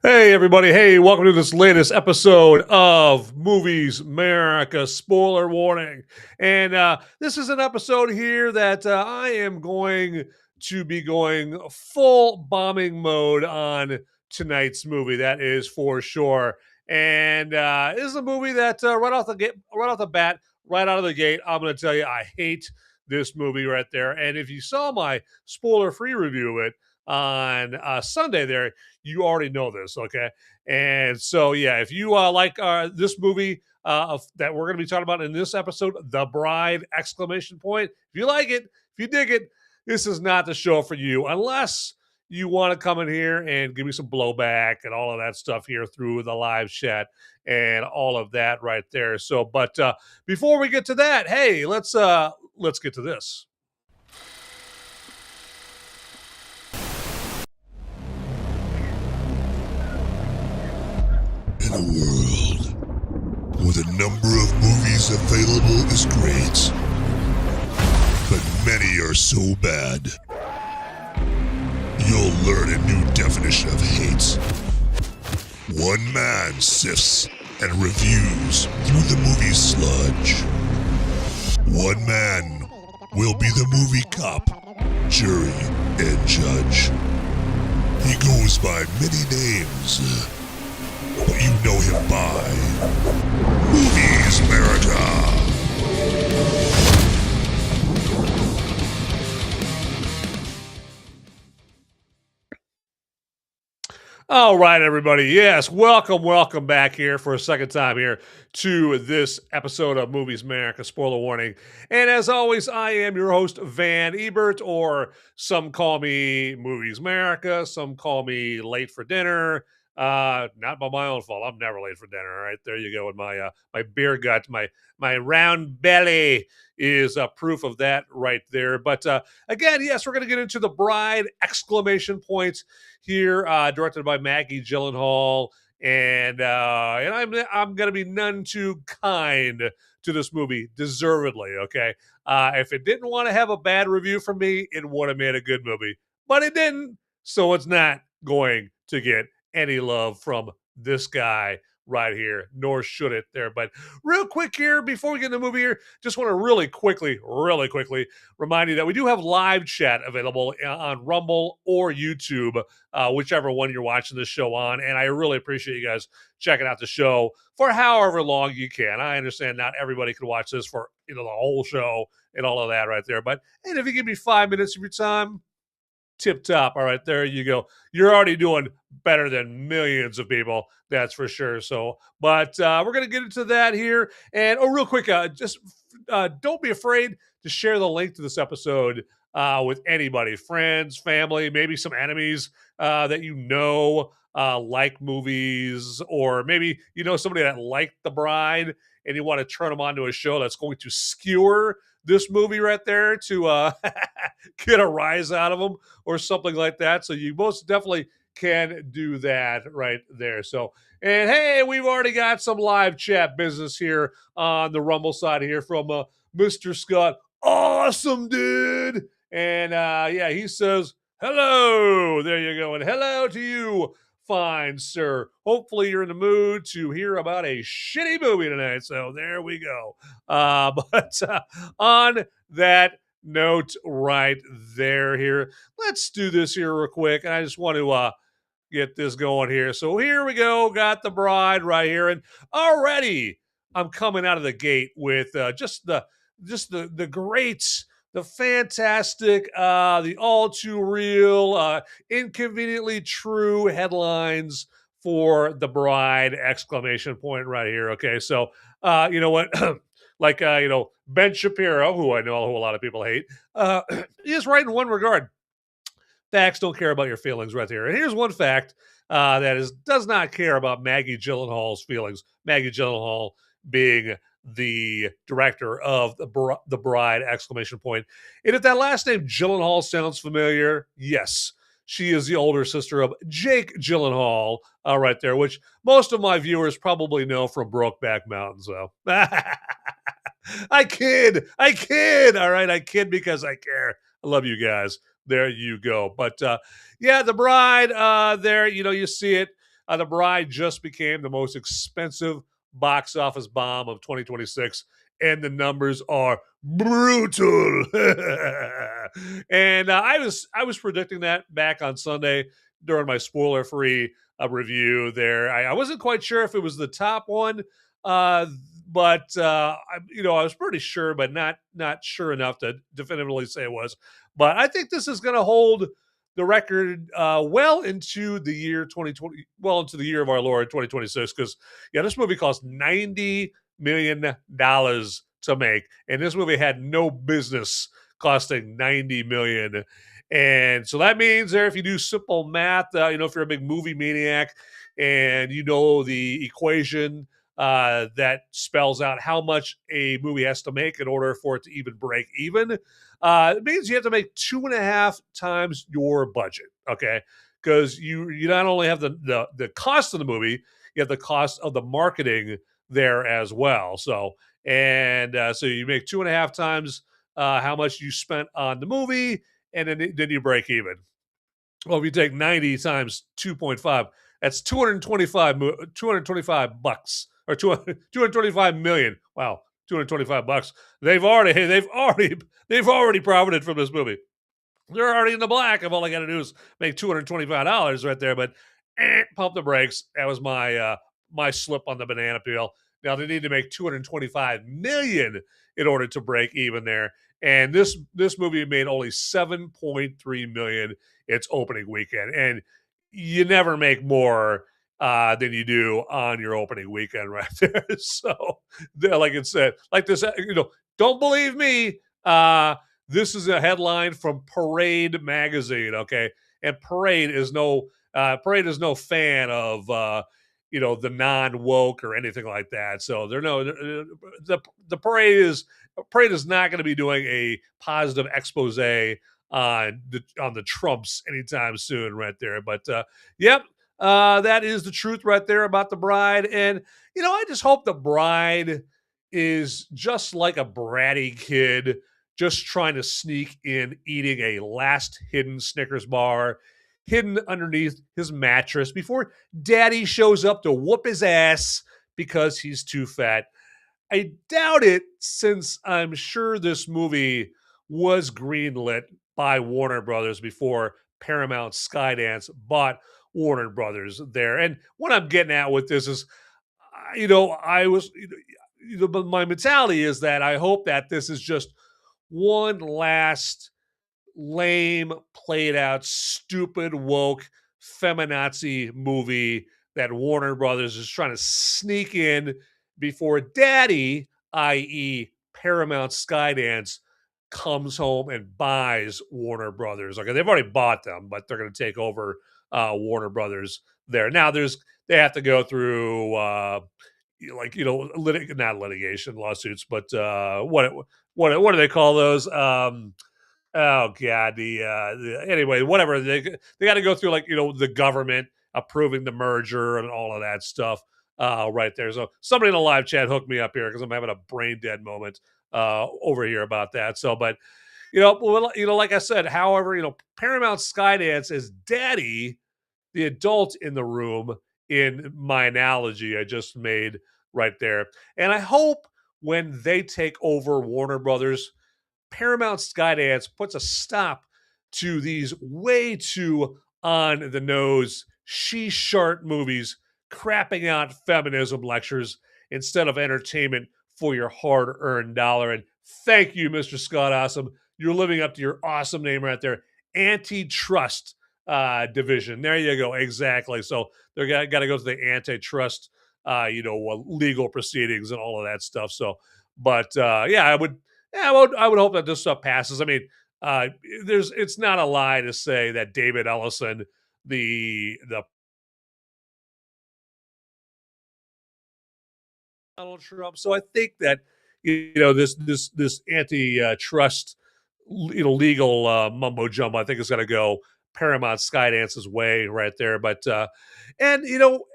Hey, everybody. Hey, welcome to this latest episode of Movies Merica. Spoiler warning. And this is an episode here that I am going to be going full bombing mode on tonight's movie. That is for sure. And this is a movie that right off the bat, right out of the gate, I'm going to tell you I hate this movie right there. And if you saw my spoiler-free review of it on Sunday there, you already know this, okay? And so, yeah, if you like this movie that we're going to be talking about in this episode, The Bride! Exclamation point. If you like it, if you dig it, this is not the show for you unless you want to come in here and give me some blowback and all of that stuff here through the live chat and all of that right there. So, but before we get to that, hey, let's get to this. In a world where the number of movies available is great, but many are so bad, you'll learn a new definition of hate. One man sifts and reviews through the movie sludge. One man will be the movie cop, jury, and judge. He goes by many names, but you know him by Movies Merica. All right, everybody. Yes, welcome back here for a second time here to this episode of Movies Merica. Spoiler warning. And as always, I am your host, Van Ebert, or some call me Movies Merica, some call me late for dinner. Not by my own fault. I'm never late for dinner. All right, there you go. With my my beer gut, my round belly is proof of that right there. But again, yes, we're going to get into The Bride! Exclamation point here, directed by Maggie Gyllenhaal, and I'm going to be none too kind to this movie, deservedly. Okay, if it didn't want to have a bad review from me, it would have made a good movie, but it didn't, so it's not going to get any love from this guy right here, nor should it there. But real quick here, before we get into the movie here, just want to really quickly remind you that we do have live chat available on Rumble or YouTube, whichever one you're watching this show on. And I really appreciate you guys checking out the show for however long you can. I understand not everybody can watch this for the whole show and all of that right there. But and if you give me 5 minutes of your time, tip top. All right, there you go. You're already doing better than millions of people, that's for sure. So, but we're gonna get into that here. And real quick, just don't be afraid to share the link to this episode with anybody, friends, family, maybe some enemies that you know like movies, or maybe you know somebody that liked The Bride and you want to turn them on to a show that's going to skewer this movie right there to get a rise out of them or something like that. So you most definitely can do that right there. So, and hey, we've already got some live chat business here on the Rumble side here from Mr. Scott. Awesome, dude. And yeah, he says, hello. There you go. And hello to you, fine sir. Hopefully you're in the mood to hear about a shitty movie tonight. So there we go. But on that note right there here, let's do this here real quick. And I just want to get this going here. So here we go. Got The Bride right here. And already I'm coming out of the gate with just the great, the fantastic, the all too real, inconveniently true headlines for The Bride! Exclamation point right here. Okay, so you know what? Like Ben Shapiro, who I know who a lot of people hate, he is right in one regard. Facts don't care about your feelings right here. And here's one fact that does not care about Maggie Gyllenhaal's feelings. Maggie Gyllenhaal being the director of the Bride! Exclamation point. And if that last name Gyllenhaal sounds familiar, yes, she is the older sister of Jake Gyllenhaal, right there, which most of my viewers probably know from Brokeback Mountain. So I kid. All right, I kid because I care. I love you guys. There you go. But yeah, The Bride, there, you see it. The Bride just became the most expensive box office bomb of 2026, and the numbers are brutal. And I was predicting that back on Sunday during my spoiler free review. There, I wasn't quite sure if it was the top one, uh, but I was pretty sure, but not sure enough to definitively say it was. But I think this is going to hold the record well into the year 2020, well into the year of our Lord 2026. Because this movie cost $90 million to make, and this movie had no business costing 90 million. And so that means there, if you do simple math, if you're a big movie maniac and you know the equation that spells out how much a movie has to make in order for it to even break even, it means you have to make 2.5 times your budget. Okay, because you not only have the cost of the movie, you have the cost of the marketing there as well. So you make 2.5 times how much you spent on the movie, and then you break even. Well, if you take 90 times 2.5, that's 225 bucks, or 225 million. Wow, 225 bucks. They've already profited from this movie. They're already in the black. I've only got to do is make $225 right there. But pump the brakes. That was my slip on the banana peel. Now they need to make 225 million in order to break even there. And this movie made only 7.3 million its opening weekend. And you never make more than you do on your opening weekend right there. So, like it said, like this, don't believe me. This is a headline from Parade magazine, okay? And Parade is no fan of the non-woke or anything like that. So the Parade is not going to be doing a positive expose on the Trumps anytime soon, right there. But yep, that is the truth right there about The Bride. And I just hope The Bride is just like a bratty kid just trying to sneak in eating a last hidden Snickers bar hidden underneath his mattress before daddy shows up to whoop his ass because he's too fat. I doubt it, since I'm sure this movie was greenlit by Warner Brothers before Paramount Skydance bought Warner Brothers there. And what I'm getting at with this is, I was, but my mentality is that I hope that this is just one last lame, played out, stupid, woke, feminazi movie that Warner Brothers is trying to sneak in before Daddy, i.e., Paramount Skydance, comes home and buys Warner Brothers. Okay, they've already bought them, but they're going to take over Warner Brothers there. Now, they have to go through not litigation lawsuits, but what do they call those? Oh God, anyway, whatever, they got to go through the government approving the merger and all of that stuff right there. So somebody in the live chat hooked me up here because I'm having a brain dead moment over here about that. So, but like I said, however, Paramount Skydance is daddy, the adult in the room in my analogy I just made right there, and I hope when they take over Warner Brothers, Paramount Skydance puts a stop to these way too on the nose, she sharp movies, crapping out feminism lectures instead of entertainment for your hard earned dollar. And thank you, Mr. Scott Awesome. You're living up to your awesome name right there. Antitrust division. There you go. Exactly. So they're got to go to the antitrust, legal proceedings and all of that stuff. So, but I would hope that this stuff passes. I mean, it's not a lie to say that David Ellison, the Donald Trump. So I think that this antitrust legal mumbo jumbo, I think is going to go Paramount Skydance's way right there. But and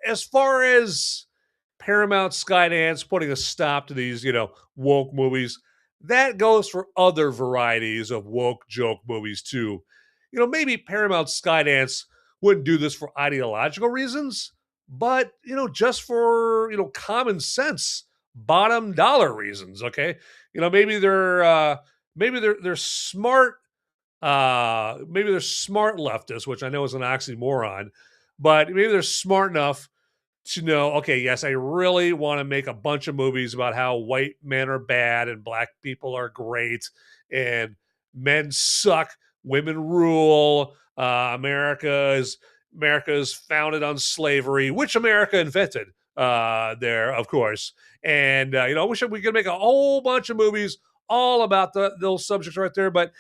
as far as Paramount Skydance putting a stop to these woke movies, that goes for other varieties of woke joke movies too. Maybe Paramount Skydance wouldn't do this for ideological reasons, but just for common sense, bottom dollar reasons. Okay, maybe they're smart. Maybe they're smart leftists, which I know is an oxymoron, but maybe they're smart enough to know, okay, yes, I really want to make a bunch of movies about how white men are bad and black people are great and men suck, women rule. America is founded on slavery, which America invented. There, of course, and I wish we could make a whole bunch of movies all about those subjects right there, but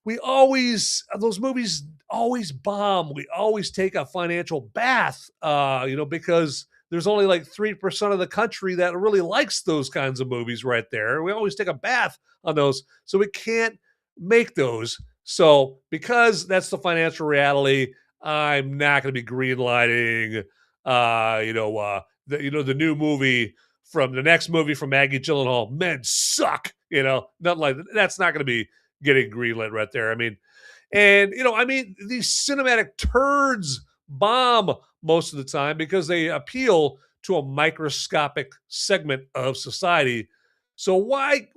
those movies always bomb. We always take a financial bath, because there's only like 3% of the country that really likes those kinds of movies right there. We always take a bath on those, so we can't make those. So because that's the financial reality, I'm not going to be greenlighting, the new movie from the next movie from Maggie Gyllenhaal. Men suck, nothing like that. That's not going to be getting greenlit right there. These cinematic turds bomb most of the time because they appeal to a microscopic segment of society. So why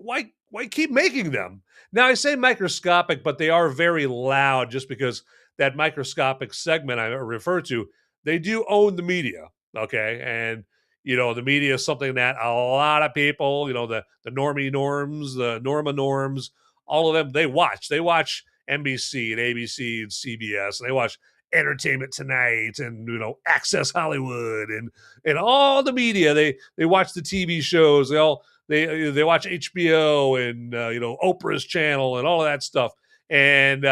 keep making them? Now I say microscopic, but they are very loud just because that microscopic segment I refer to, they do own the media. Okay. And the media is something that a lot of people, the normie norms, the norma norms, all of them, they watch NBC and ABC and CBS, and they watch Entertainment Tonight and Access Hollywood and all the media. They watch the TV shows. They watch HBO and Oprah's channel and all of that stuff. And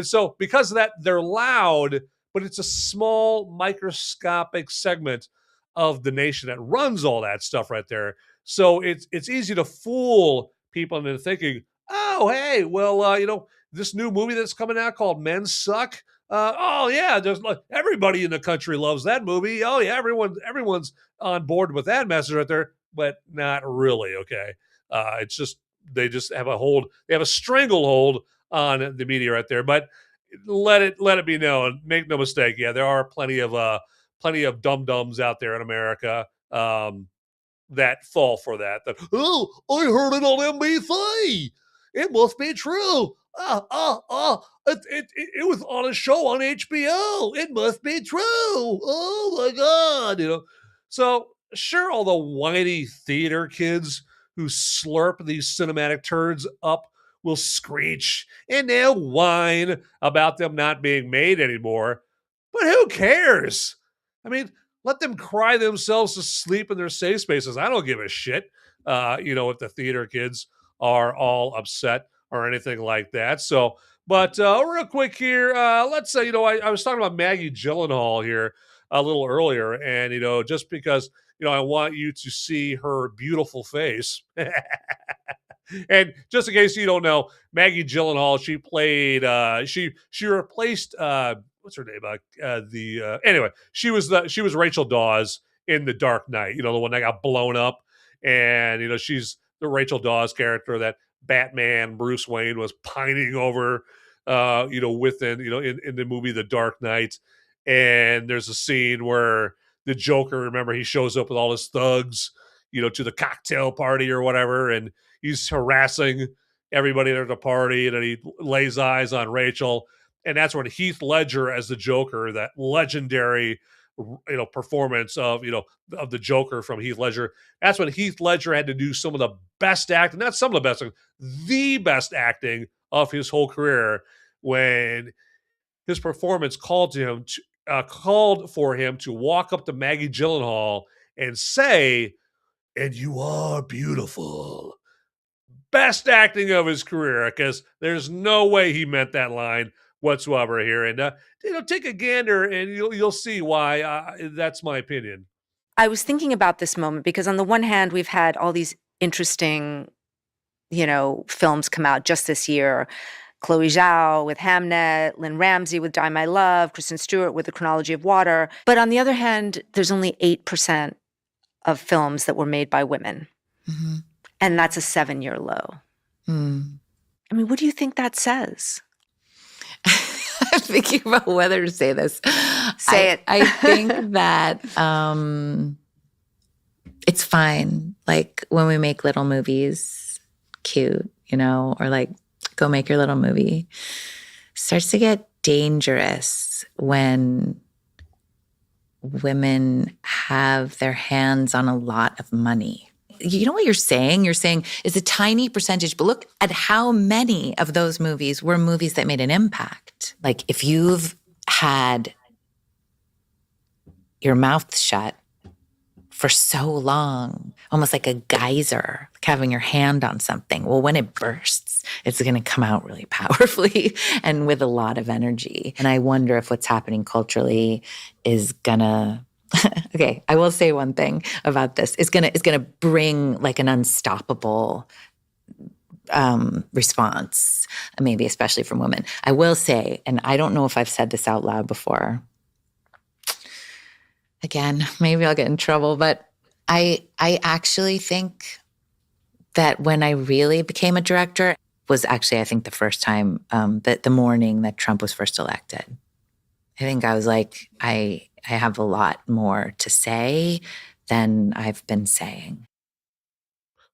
so because of that, they're loud, but it's a small microscopic segment of the nation that runs all that stuff right there. So it's easy to fool people into thinking, oh, hey, well, this new movie that's coming out called Men Suck. Oh yeah, there's everybody in the country loves that movie. Oh yeah, everyone's on board with that message right there, but not really. Okay, it's just they just have a stranglehold on the media right there. But let it be known, make no mistake. Yeah, there are plenty of dum-dums out there in America. That fall for that. Oh, I heard it on NBC. It must be true. It was on a show on HBO. It must be true. Oh my God. So sure, all the whiny theater kids who slurp these cinematic turds up will screech and they'll whine about them not being made anymore. But who cares? Let them cry themselves to sleep in their safe spaces. I don't give a shit, if the theater kids are all upset or anything like that. So, but real quick here, let's say, I was talking about Maggie Gyllenhaal here a little earlier, and, just because, I want you to see her beautiful face. And just in case you don't know, Maggie Gyllenhaal, she played, she replaced, what's her name? Anyway, she was Rachel Dawes in The Dark Knight. The one that got blown up, and she's the Rachel Dawes character that Batman Bruce Wayne was pining over, within in the movie The Dark Knight. And there's a scene where the Joker, remember, he shows up with all his thugs, to the cocktail party or whatever, and he's harassing everybody at the party, and then he lays eyes on Rachel. And that's when Heath Ledger as the Joker, that legendary, performance of the Joker from Heath Ledger. That's when Heath Ledger had to do some of the best acting, not some of the best, the best acting of his whole career, when his performance called for him to walk up to Maggie Gyllenhaal and say, "And you are beautiful." Best acting of his career, because there's no way he meant that line whatsoever here. And take a gander, and you'll see why. That's my opinion. I was thinking about this moment because on the one hand, we've had all these interesting, films come out just this year. Chloe Zhao with Hamnet, Lynn Ramsey with Die My Love, Kristen Stewart with The Chronology of Water. But on the other hand, there's only 8% of films that were made by women. Mm-hmm. And that's a 7-year low. Mm. What do you think that says? thinking about whether to say this. Say it. I think that it's fine. Like when we make little movies, cute, or like go make your little movie. Starts to get dangerous when women have their hands on a lot of money. You know what you're saying? You're saying is a tiny percentage, but look at how many of those movies were movies that made an impact. Like if you've had your mouth shut for so long, almost like a geyser, like having your hand on something. Well, when it bursts, it's going to come out really powerfully and with a lot of energy. And I wonder if what's happening culturally is gonna, okay, I will say one thing about this. It's gonna bring like an unstoppable response, maybe especially from women. I will say, and I don't know if I've said this out loud before, again, maybe I'll get in trouble, but I actually think that when I really became a director was actually, I think, the first time that the morning that Trump was first elected. I think I was like, I have a lot more to say than I've been saying.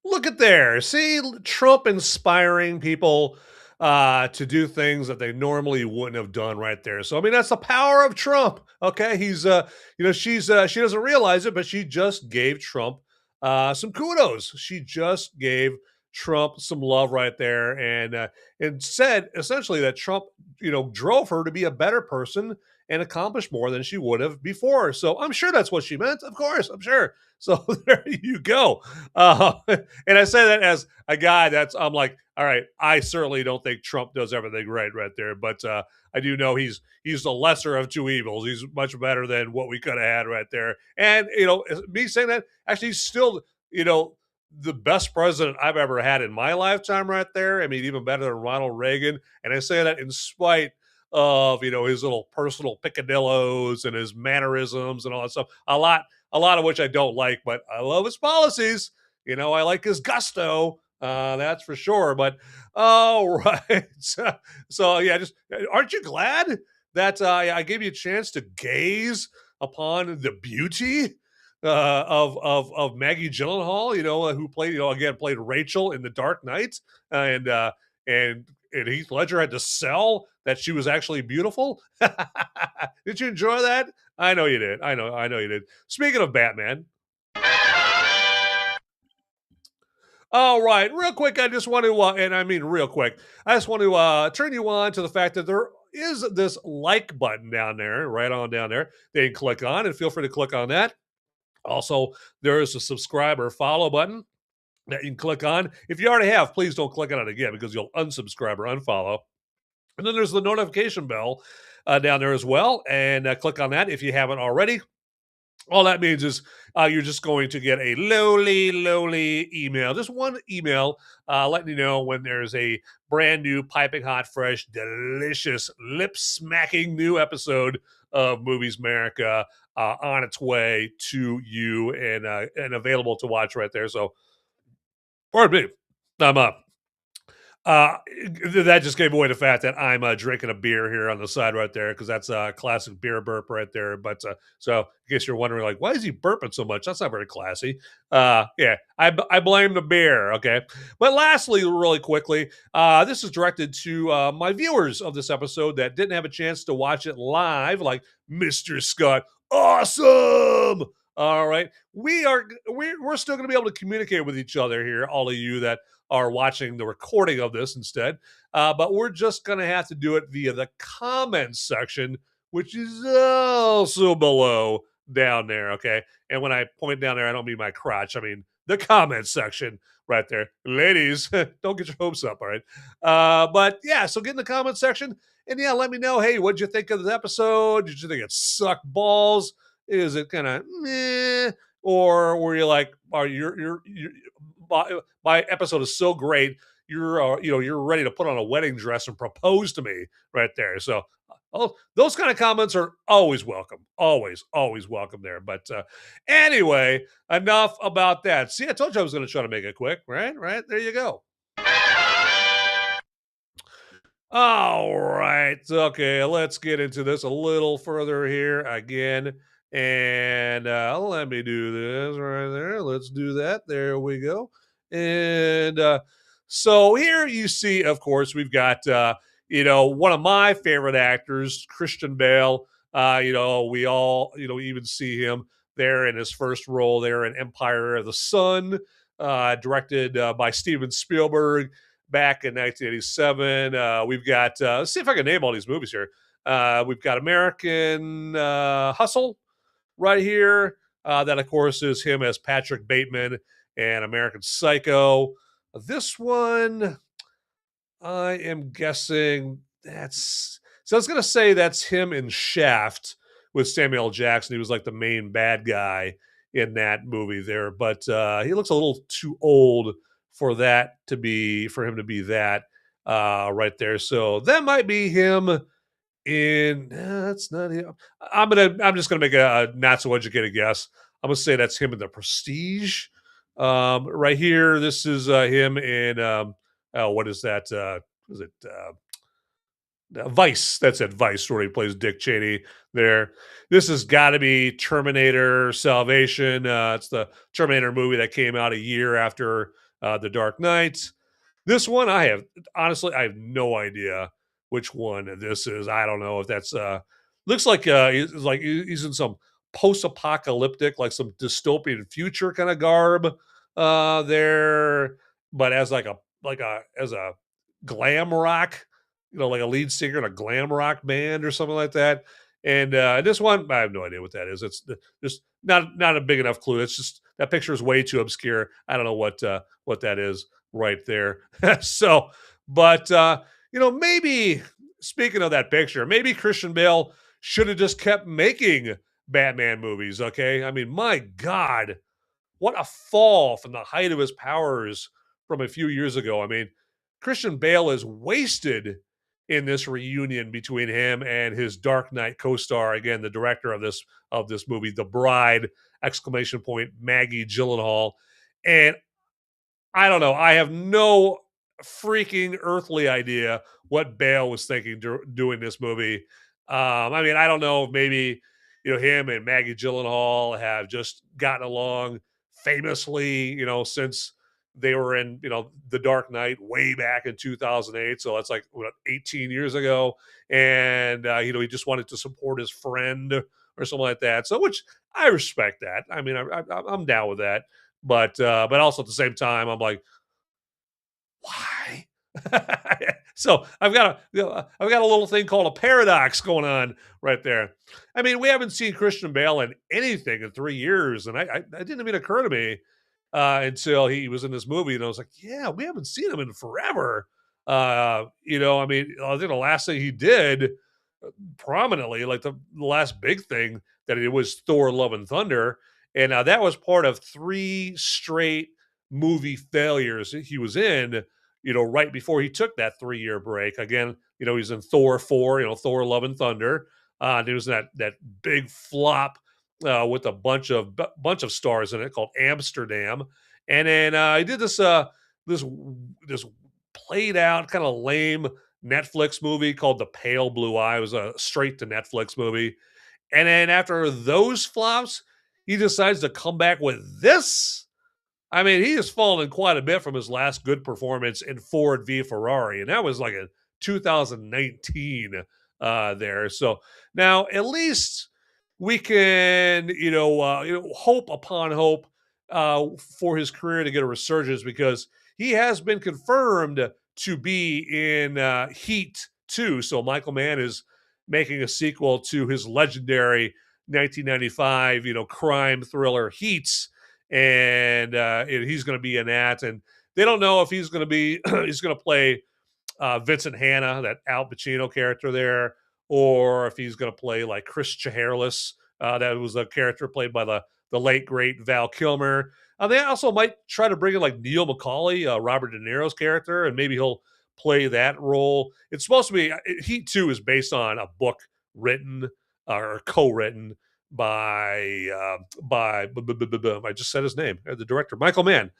Look at there. See, Trump inspiring people to do things that they normally wouldn't have done right there. So, I mean, that's the power of Trump. Okay. He's, she doesn't realize it, but she just gave Trump some kudos. She just gave Trump some love right there and said essentially that Trump, drove her to be a better person and accomplish more than she would have before. So I'm sure that's what she meant. Of course, I'm sure. So there you go. And I say that as a guy I'm like, all right, I certainly don't think Trump does everything right there. But I do know he's the lesser of two evils. He's much better than what we could have had right there. And, me saying that, actually he's still, the best president I've ever had in my lifetime right there. I mean, even better than Ronald Reagan. And I say that in spite of, his little personal picadillos and his mannerisms and all that stuff. A lot of which I don't like, but I love his policies. I like his gusto. That's for sure. But all right. So yeah, just aren't you glad that I gave you a chance to gaze upon the beauty of Maggie Gyllenhaal, who played Rachel in The Dark Knight, and Heath Ledger had to sell that she was actually beautiful. Did you enjoy that? I know you did. I know you did. Speaking of Batman. All right, real quick, I just want to, and I mean real quick, I just want to turn you on to the fact that there is this like button down there, right on down there. They can click on, and feel free to click on that. Also, there is a subscribe or follow button that you can click on. If you already have, please don't click on it again because you'll unsubscribe or unfollow. And then there's the notification bell down there as well, and click on that if you haven't already. All that means is you're just going to get a lowly email, just one email letting you know when there's a brand new, piping hot, fresh, delicious, lip-smacking new episode of Movies Merica on its way to you and available to watch right there. So, pardon me, I'm up. That just gave away the fact that I'm drinking a beer here on the side right there because that's a classic beer burp right there. But so in case you're wondering, like, why is he burping so much? That's not very classy. Yeah, I blame the beer. Okay, but lastly, really quickly, this is directed to my viewers of this episode that didn't have a chance to watch it live, like Mr. Scott. Awesome. All right, we're still going to be able to communicate with each other here, all of you that are watching the recording of this instead. But we're just going to have to do it via the comments section, which is also below down there, okay? And when I point down there, I don't mean my crotch. I mean the comments section right there. Ladies, don't get your hopes up, all right? But yeah, so get in the comments section. And yeah, let me know, hey, what'd you think of this episode? Did you think it sucked balls? Is it kind of meh? Or were you like, you're my episode is so great, you're ready to put on a wedding dress and propose to me right there. So those kind of comments are always welcome, always welcome there. But anyway, enough about that. See, I told you I was going to try to make it quick, right? There you go. All right. Okay, let's get into this a little further here again. And let me do this right there. Let's do that. There we go. And so here you see, of course, we've got, one of my favorite actors, Christian Bale. We all, even see him there in his first role there in Empire of the Sun, directed by Steven Spielberg back in 1987. We've got, let's see if I can name all these movies here. We've got American Hustle right here. That, of course, is him as Patrick Bateman, and American Psycho. This one, I am guessing that's. So I was going to say that's him in Shaft with Samuel L. Jackson. He was like the main bad guy in that movie there, but he looks a little too old for him to be that right there. So that might be him in. That's not him. I'm just gonna make a not so educated guess. I'm gonna say that's him in The Prestige. Right here, this is him in. What is that? Is it? Vice. That's it. Vice, where he plays Dick Cheney. There. This has got to be Terminator Salvation. It's the Terminator movie that came out a year after The Dark Knight. This one, I have no idea which one this is. I don't know if that's looks like he's in some post-apocalyptic, like some dystopian future kind of garb there, but as as a glam rock, like a lead singer in a glam rock band or something like that. And this one, I have no idea what that is. It's just not a big enough clue. It's just that picture is way too obscure. I don't know what that is right there. So, but maybe speaking of that picture, maybe Christian Bale should have just kept making Batman movies. Okay, I mean, my God, what a fall from the height of his powers from a few years ago. I mean, Christian Bale is wasted in this reunion between him and his Dark Knight co-star, again, the director of this movie, The Bride, exclamation point, Maggie Gyllenhaal. And I don't know. I have no freaking earthly idea what Bale was thinking doing this movie. I mean, I don't know if maybe him and Maggie Gyllenhaal have just gotten along famously, since they were in The Dark Knight way back in 2008. So that's like 18 years ago, and he just wanted to support his friend or something like that. So, which I respect that. I mean, I'm down with that. But also at the same time, I'm like, why? So I've got a little thing called a paradox going on right there. I mean, we haven't seen Christian Bale in anything in 3 years, and I didn't even occur to me until he was in this movie, and I was like, yeah, we haven't seen him in forever. I mean, I think the last thing he did prominently, like the last big thing that it was Thor: Love and Thunder, and that was part of 3 straight movie failures he was in. Right before he took that 3 year break. Again, he's in Thor 4, Thor: Love and Thunder. There was that big flop with a bunch of stars in it called Amsterdam, and then he did this played out kind of lame Netflix movie called The Pale Blue Eye. It was a straight to Netflix movie. And then after those flops, he decides to come back with this. I mean, he has fallen quite a bit from his last good performance in Ford v Ferrari, and that was like in 2019 there. So now at least we can, hope upon hope for his career to get a resurgence, because he has been confirmed to be in Heat 2. So Michael Mann is making a sequel to his legendary 1995, crime thriller Heat, and he's going to be in that. And they don't know if he's going to be he's going to play Vincent Hanna, that Al Pacino character there, or if he's going to play like Chris Chaharless, that was a character played by the late great Val Kilmer. They also might try to bring in like Neil McCauley, Robert De Niro's character, and maybe he'll play that role. It's supposed to be Heat 2 is based on a book written or co-written by I just said his name, the director, Michael Mann.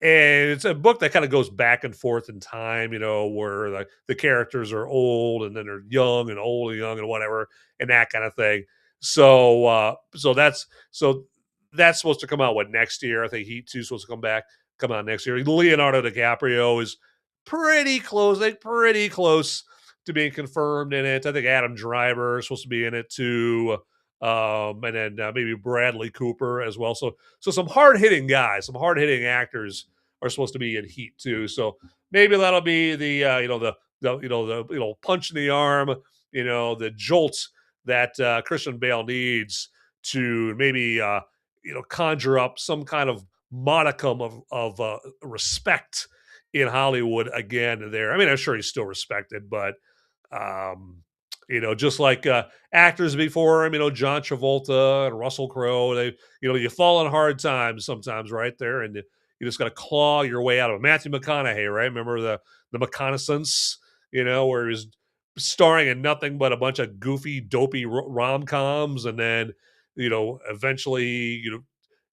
and it's a book that kind of goes back and forth in time, where the characters are old and then they're young and old and young and whatever, and that kind of thing. So that's supposed to come out next year. I think Heat 2 is supposed to come out next year. Leonardo DiCaprio is pretty close to being confirmed in it. I think Adam Driver is supposed to be in it too. And then maybe Bradley Cooper as well. So some hard hitting guys, some hard hitting actors are supposed to be in Heat too. So maybe that'll be the the punch in the arm, the jolt that Christian Bale needs to maybe conjure up some kind of modicum of respect in Hollywood again. There, I mean, I'm sure he's still respected, but um, just like actors before him, John Travolta and Russell Crowe, you fall in hard times sometimes, right there, and you just got to claw your way out of it. Matthew McConaughey, right? Remember the McConaissance, where he was starring in nothing but a bunch of goofy, dopey rom coms, and then eventually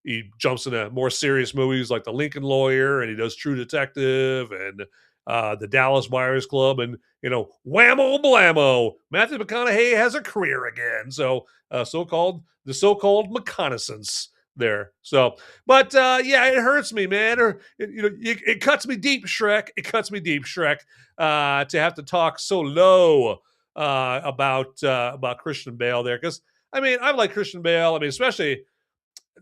he jumps into more serious movies like The Lincoln Lawyer, and he does True Detective and the Dallas Buyers Club, and whammo blammo, Matthew McConaughey has a career again. So the so-called McConaissance there. So, but yeah, it hurts me, man. Or it cuts me deep, Shrek. It cuts me deep, Shrek, to have to talk so low about Christian Bale there, because I mean, I like Christian Bale. I mean, especially.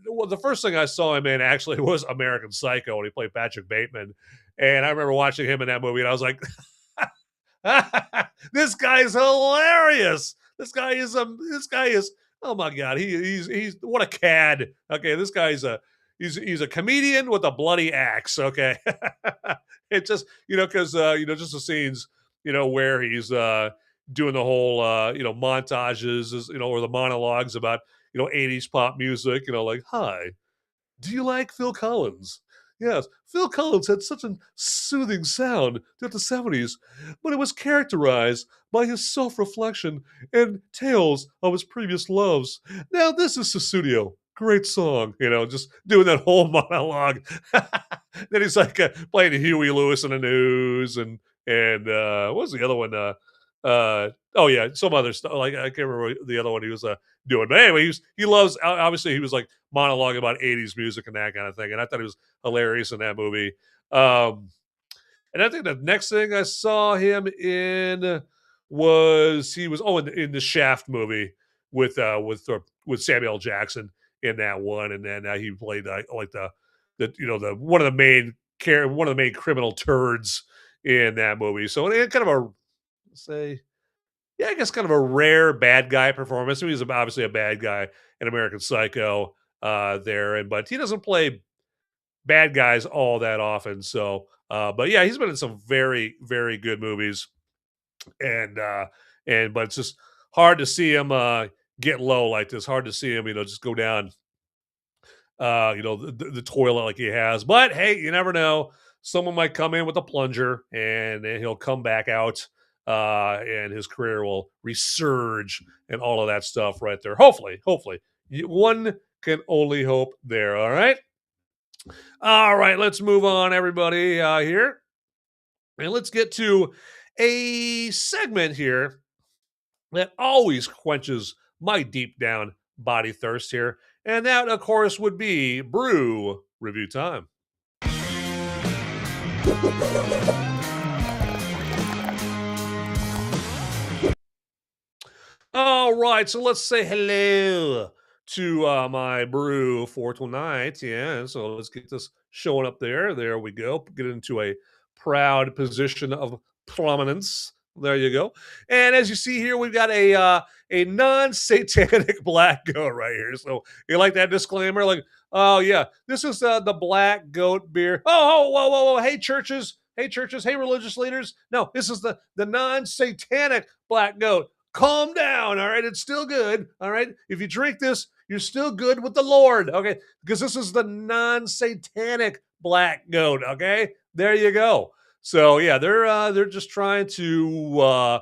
Well, the first thing I saw him in actually was American Psycho, and he played Patrick Bateman. And I remember watching him in that movie, and I was like, "This guy is hilarious. This guy is oh my god, he's what a cad." Okay, this guy's he's a comedian with a bloody axe. Okay, it just because just the scenes where he's doing the whole montages, or the monologues about 80s pop music, like, "Hi, do you like Phil Collins? Yes, Phil Collins had such a soothing sound throughout the 70s, but it was characterized by his self-reflection and tales of his previous loves. Now this is Sussudio. Great song," just doing that whole monologue. Then he's like playing Huey Lewis in the news, and what was the other one? Oh yeah, some other stuff. Like I can't remember the other one he was doing, but anyway, he loves. Obviously, he was like monologuing about '80s music and that kind of thing, and I thought it was hilarious in that movie. And I think the next thing I saw him in was he was in the Shaft movie with Samuel L. Jackson in that one, and then he played like the one of the main criminal turds in that movie. So it kind of a say, yeah, I guess kind of a rare bad guy performance. I mean, he's obviously a bad guy in American Psycho but he doesn't play bad guys all that often. So, but yeah, he's been in some very, very good movies, but it's just hard to see him get low like this. Hard to see him, just go down, the toilet like he has. But hey, you never know. Someone might come in with a plunger, and he'll come back out, and his career will resurge and all of that stuff right there. Hopefully, one can only hope there. All right, let's move on, everybody, here. And let's get to a segment here that always quenches my deep down body thirst here. And that, of course, would be brew review time. All right, so let's say hello to my brew for tonight. Yeah, so let's get this showing up there. There we go. Get into a proud position of prominence. There you go. And as you see here, we've got a non-satanic black goat right here. So you like that disclaimer? Like, oh yeah, this is the black goat beer. Oh, whoa. Hey churches, hey religious leaders. No, this is the non-satanic black goat. Calm down, all right? It's still good, all right? If you drink this, you're still good with the Lord, okay? Because this is the non-satanic black goat, okay? There you go. So yeah, they're just trying to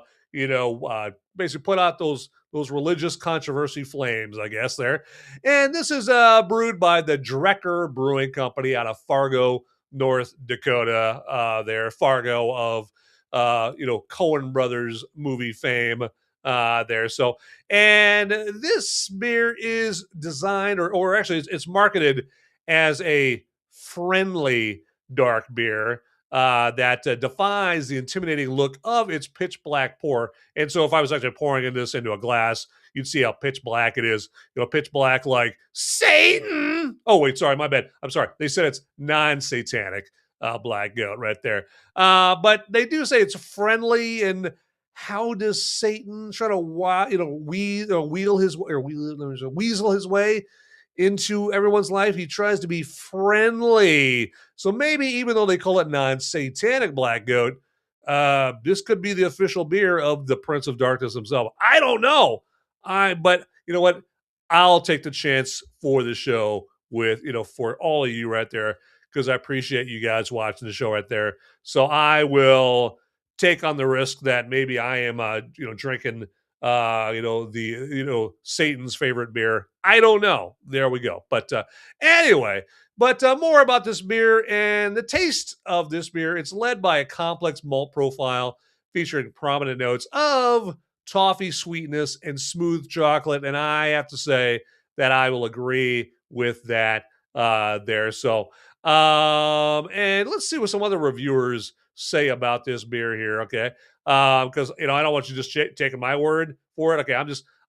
basically put out those religious controversy flames, I guess there. And this is brewed by the Drecker Brewing Company out of Fargo, North Dakota. There, Fargo of Coen Brothers movie fame. There, so and this beer is designed, or actually, it's marketed as a friendly dark beer that defies the intimidating look of its pitch black pour. And so, if I was actually pouring this into a glass, you'd see how pitch black it is. Pitch black like Satan. Oh, wait, sorry, my bad. I'm sorry. They said it's non-satanic black goat right there. But they do say it's friendly. And how does Satan try to weasel his way into everyone's life? He tries to be friendly. So maybe even though they call it non-satanic black goat, this could be the official beer of the Prince of Darkness himself. I don't know. But you know what? I'll take the chance for the show with, for all of you right there, because I appreciate you guys watching the show right there. So I will take on the risk that maybe I am, drinking, Satan's favorite beer. I don't know. There we go. But anyway, more about this beer and the taste of this beer. It's led by a complex malt profile featuring prominent notes of toffee sweetness and smooth chocolate. And I have to say that I will agree with that there. So, and let's see what some other reviewers say about this beer here. Okay. Because, I don't want you just taking my word for it. Okay.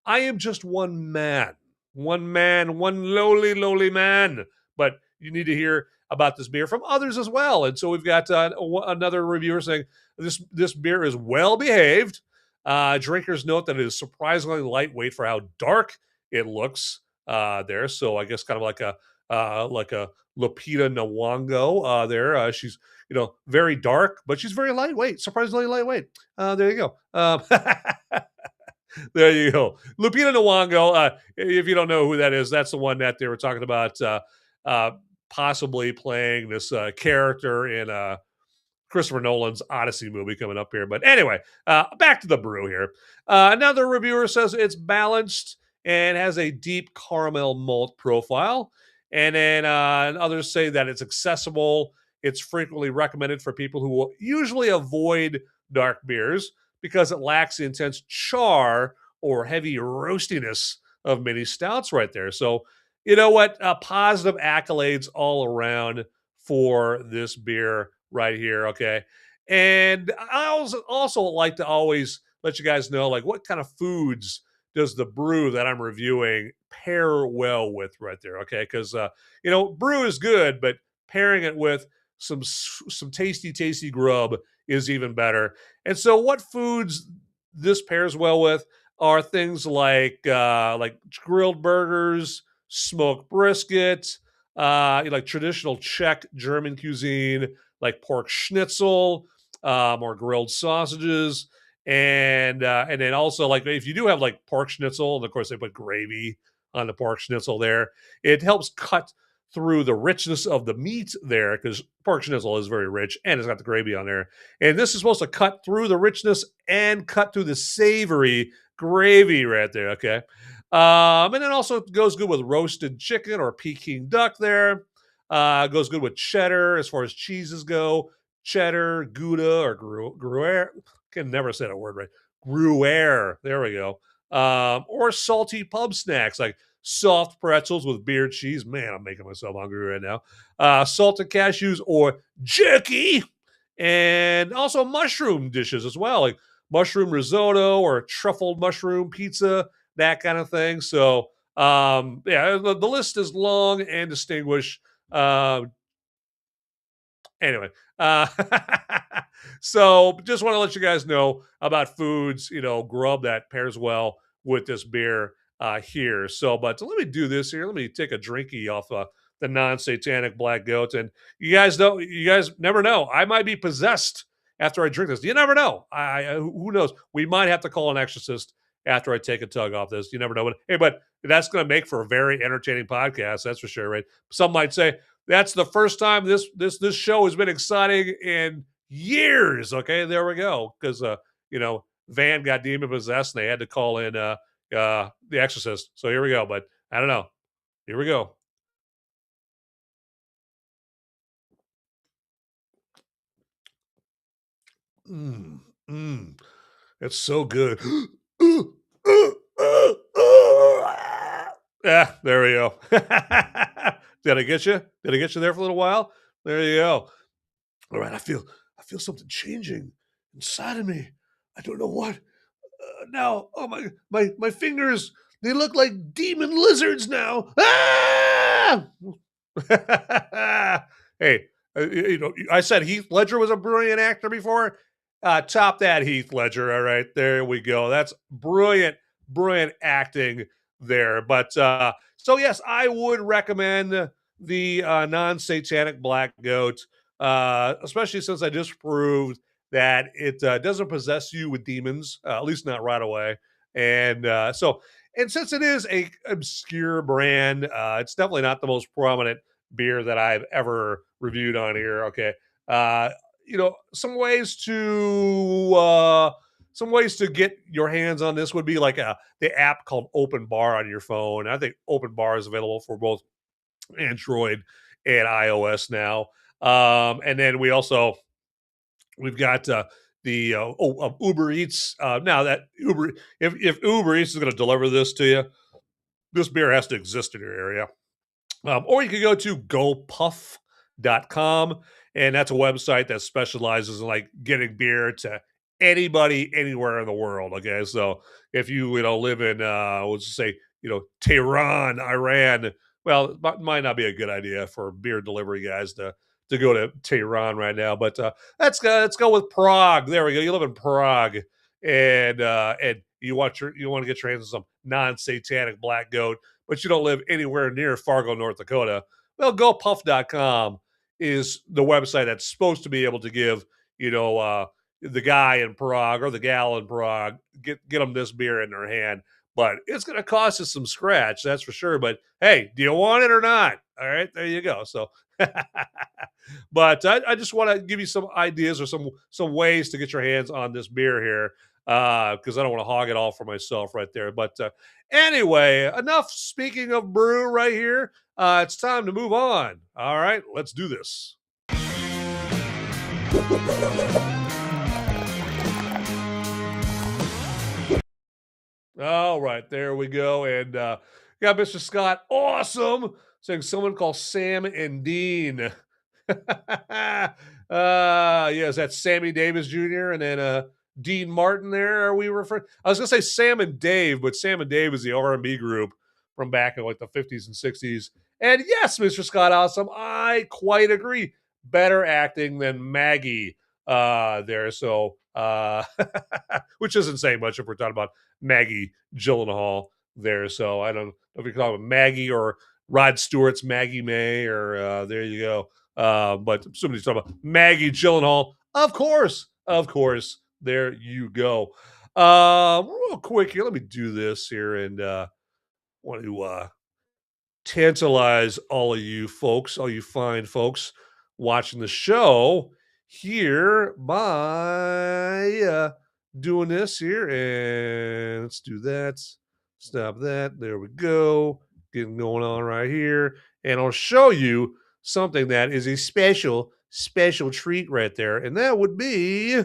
I am just one man, one lowly man. But you need to hear about this beer from others as well. And so we've got another reviewer saying this beer is well behaved. Drinkers note that it is surprisingly lightweight for how dark it looks there. So I guess kind of like a Lupita Nyong'o there. She's very dark, but she's very lightweight, surprisingly lightweight. There you go. There you go. Lupita Nyong'o. If you don't know who that is, that's the one that they were talking about possibly playing this character in Christopher Nolan's Odyssey movie coming up here. But anyway, back to the brew here. Another reviewer says it's balanced and has a deep caramel malt profile. And then others say that it's accessible. It's frequently recommended for people who will usually avoid dark beers because it lacks the intense char or heavy roastiness of many stouts right there. So, you know what? Positive accolades all around for this beer right here. Okay. And I also like to always let you guys know, like, what kind of foods does the brew that I'm reviewing pair well with right there. Okay. Because, brew is good, but pairing it with some tasty grub is even better. And so what foods this pairs well with are things like grilled burgers, smoked brisket, like traditional Czech German cuisine, like pork schnitzel, or grilled sausages, and then also, like, if you do have like pork schnitzel, and of course they put gravy on the pork schnitzel there, it helps cut through the richness of the meat there, because pork schnitzel is very rich and it's got the gravy on there. And this is supposed to cut through the richness and cut through the savory gravy right there. Okay. And then also goes good with roasted chicken or Peking duck there. Goes good with cheddar as far as cheeses go. Cheddar, Gouda, or Gruyere. Can never say that word right. Gruyere. There we go. Or salty pub snacks like soft pretzels with beer cheese. Man, I'm making myself hungry right now. Salted cashews or jerky. And also mushroom dishes as well, like mushroom risotto or truffled mushroom pizza, that kind of thing. So, the list is long and distinguished. Anyway, so just want to let you guys know about foods, grub that pairs well with this beer here. So, but let me do this here. Let me take a drinky off the non-satanic black goat. And you guys never know. I might be possessed after I drink this. You never know. Who knows? We might have to call an exorcist after I take a tug off this. You never know. But that's going to make for a very entertaining podcast. That's for sure, right? Some might say that's the first time this show has been exciting in years. Okay, there we go. Because Van got demon possessed and they had to call in the exorcist. So here we go. But I don't know. Here we go. Mm, mm. It's so good. Yeah, there we go. Did I get you? Did I get you there for a little while? There you go. All right, I feel something changing inside of me. I don't know what. Now, oh my fingers, they look like demon lizards now. Ah! Hey, I said Heath Ledger was a brilliant actor before. Top that Heath Ledger. All right, there we go. That's brilliant, brilliant acting there. But so yes, I would recommend the non-satanic black goat, especially since I just proved that it doesn't possess you with demons, at least not right away. And and since it is a obscure brand, it's definitely not the most prominent beer that I've ever reviewed on here. Okay. Uh, some ways to get your hands on this would be like the app called Open Bar on your phone. I think Open Bar is available for both Android and iOS now. And then we've got Uber Eats. Now that if Uber Eats is going to deliver this to you, this beer has to exist in your area. Or you can go to gopuff.com, and that's a website that specializes in like getting beer to anybody anywhere in the world. Okay, so if you live in let's just say Tehran, Iran, well, it might not be a good idea for beer delivery guys to go to Tehran right now. But let's go with Prague. There we go. You live in Prague, and you want to get your hands on some non-satanic black goat, but you don't live anywhere near Fargo, North Dakota. Well, gopuff.com is the website that's supposed to be able to give the guy in Prague or the gal in Prague get them this beer in their hand. But it's going to cost us some scratch, that's for sure. But hey, do you want it or not? All right, there you go. So, but I just want to give you some ideas or some ways to get your hands on this beer here, because I don't want to hog it all for myself right there. But anyway, enough speaking of brew right here. It's time to move on. All right, let's do this. All right, there we go. And got Mr. Scott Awesome saying someone called Sam and Dean. Yes, that's Sammy Davis Jr. and then Dean Martin there. Are we referring? I was gonna say Sam and Dave, but Sam and Dave is the R&B group from back in like the 50s and 60s. And yes, Mr. Scott Awesome, I quite agree. Better acting than Maggie there. So which isn't saying much if we're talking about Maggie Gyllenhaal there. So I don't know if you call it Maggie or Rod Stewart's Maggie May, or there you go. But somebody's talking about Maggie Gyllenhaal. Of course. There you go. Real quick here, let me do this here and want to tantalize all of you folks, all you fine folks watching the show here by doing this here. And let's do that. Stop that. There we go. Getting going on right here. And I'll show you something that is a special treat right there. And that would be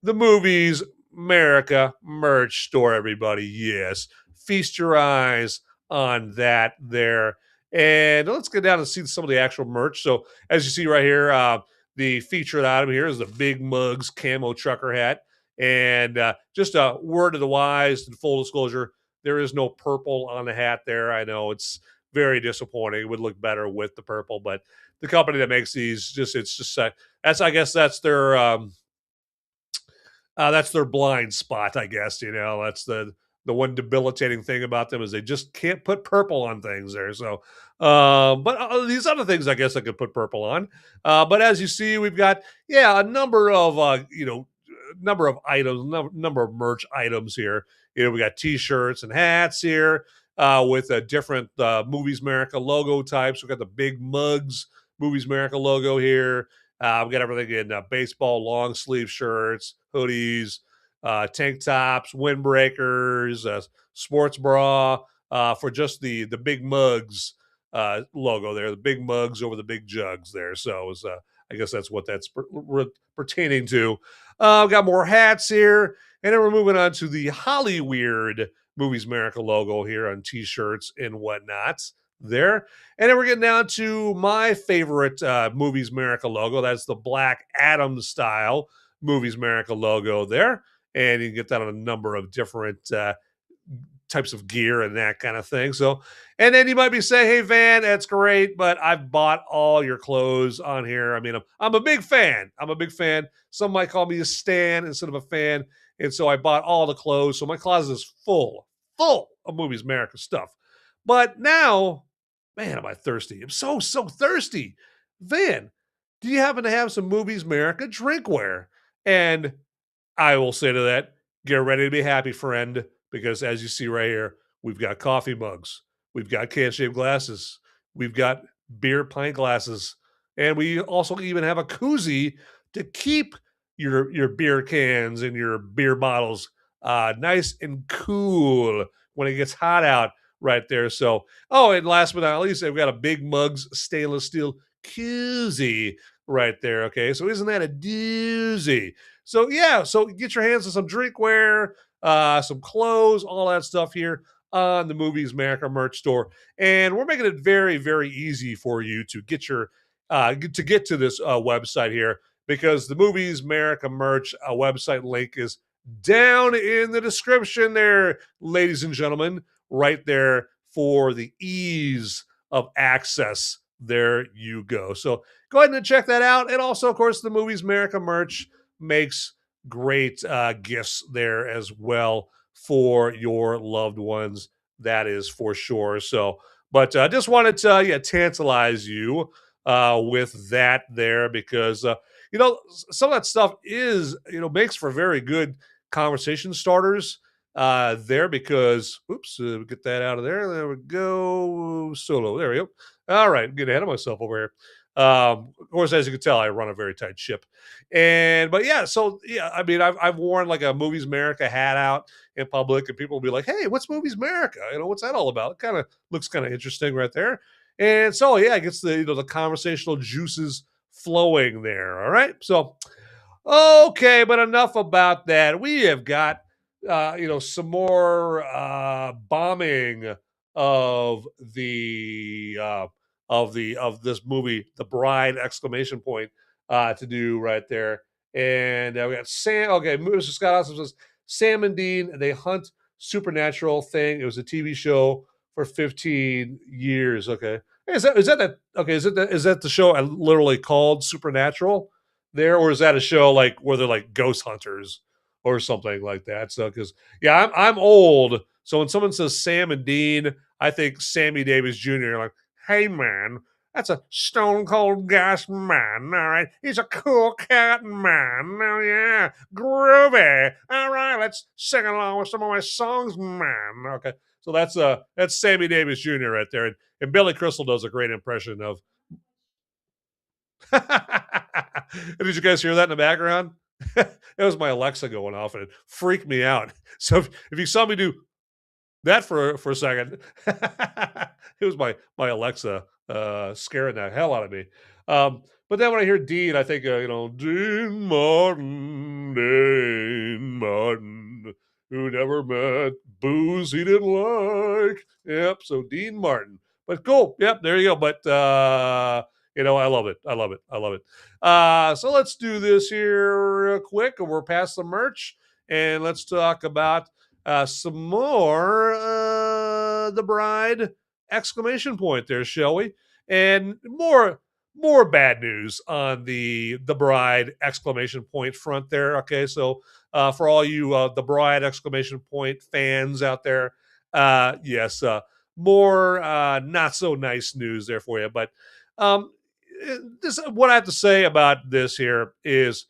the Movies Merica merch store, everybody. Yes. Feast your eyes on that there. And let's get down and see some of the actual merch. So as you see right here, the featured item here is the Big Mugs camo trucker hat. And just a word of the wise and full disclosure, there is no purple on the hat there. I know it's very disappointing. It would look better with the purple, but the company that makes these I guess that's their blind spot, I guess. That's the one debilitating thing about them is they just can't put purple on things there. So, but these other things, I guess I could put purple on. But as you see, we've got, a number of, number of items, number of merch items here. We got t-shirts and hats here with different Movies Merica logo types. We've got the Big Mugs Movies Merica logo here. We've got everything in baseball long sleeve shirts, hoodies, tank tops, windbreakers, sports bra for just the Big Mugs logo there, the Big Mugs over the big jugs there. So I guess that's what that's pertaining to. Got more hats here. And then we're moving on to the Hollyweird Movies Merica logo here on t-shirts and whatnot there. And then we're getting down to my favorite Movies Merica logo. That's the Black Adam style Movies Merica logo there. And you can get that on a number of different types of gear and that kind of thing. So, and then you might be saying, "Hey, Van, that's great, but I've bought all your clothes on here." I mean, I'm a big fan. I'm a big fan. Some might call me a stan instead of a fan, and so I bought all the clothes. So my closet is full of Movies America stuff. But now, man, am I thirsty? I'm so thirsty. Van, do you happen to have some Movies America drinkware? And I will say to that, get ready to be happy, friend, because as you see right here, we've got coffee mugs, we've got can-shaped glasses, we've got beer pint glasses, and we also even have a koozie to keep your beer cans and your beer bottles nice and cool when it gets hot out right there. So, oh, and last but not least, we've got a Big Mugs stainless steel koozie right there. Okay, so isn't that a doozy? So yeah, so get your hands on some drinkware, some clothes, all that stuff here on the Movies Merica merch store, and we're making it very, very easy for you to get your get to this website here because the Movies Merica merch website link is down in the description there, ladies and gentlemen, right there for the ease of access. There you go. So go ahead and check that out, and also, of course, the Movies Merica merch makes great gifts there as well for your loved ones. That is for sure. So, but I just wanted to tantalize you with that there because some of that stuff is makes for very good conversation starters there because get that out of there. There we go. Solo. There we go. All right, get ahead of myself over here. Of course, as you can tell, I run a very tight ship. But yeah, so yeah, I mean, I've worn like a Movies Merica hat out in public, and people will be like, "Hey, what's Movies Merica? What's that all about?" It kind of looks kind of interesting right there. And so yeah, it gets the conversational juices flowing there. All right, so okay, but enough about that. We have got some more bombing of the of this movie, The Bride! Exclamation point to do right there. And we got Sam. Okay, Mr. Scott also says Sam and Dean. They hunt supernatural thing. It was a TV show for 15 years. Okay, is that okay? Is that the show literally called Supernatural there, or is that a show like where they're like ghost hunters or something like that? So because yeah, I'm old. So when someone says Sam and Dean, I think Sammy Davis Jr. Like, hey man, that's a stone cold gas man. All right, he's a cool cat man. Oh yeah, groovy. All right, let's sing along with some of my songs, man. Okay, so that's Sammy Davis Jr. right there, and Billy Crystal does a great impression of. Did you guys hear that in the background? It was my Alexa going off, and it freaked me out. So if you saw me do that for a second, it was my Alexa scaring the hell out of me. But then when I hear Dean, I think Dean Martin, who never met booze he didn't like. Yep, so Dean Martin. But cool. Yep, there you go. But I love it. I love it. I love it. So let's do this here real quick, and we're past the merch, and let's talk about some more The Bride! Exclamation point there, shall we? And more bad news on the Bride! Exclamation point front there. Okay, so for all you The Bride! Exclamation point fans out there, yes, more not so nice news there for you. But this what I have to say about this here is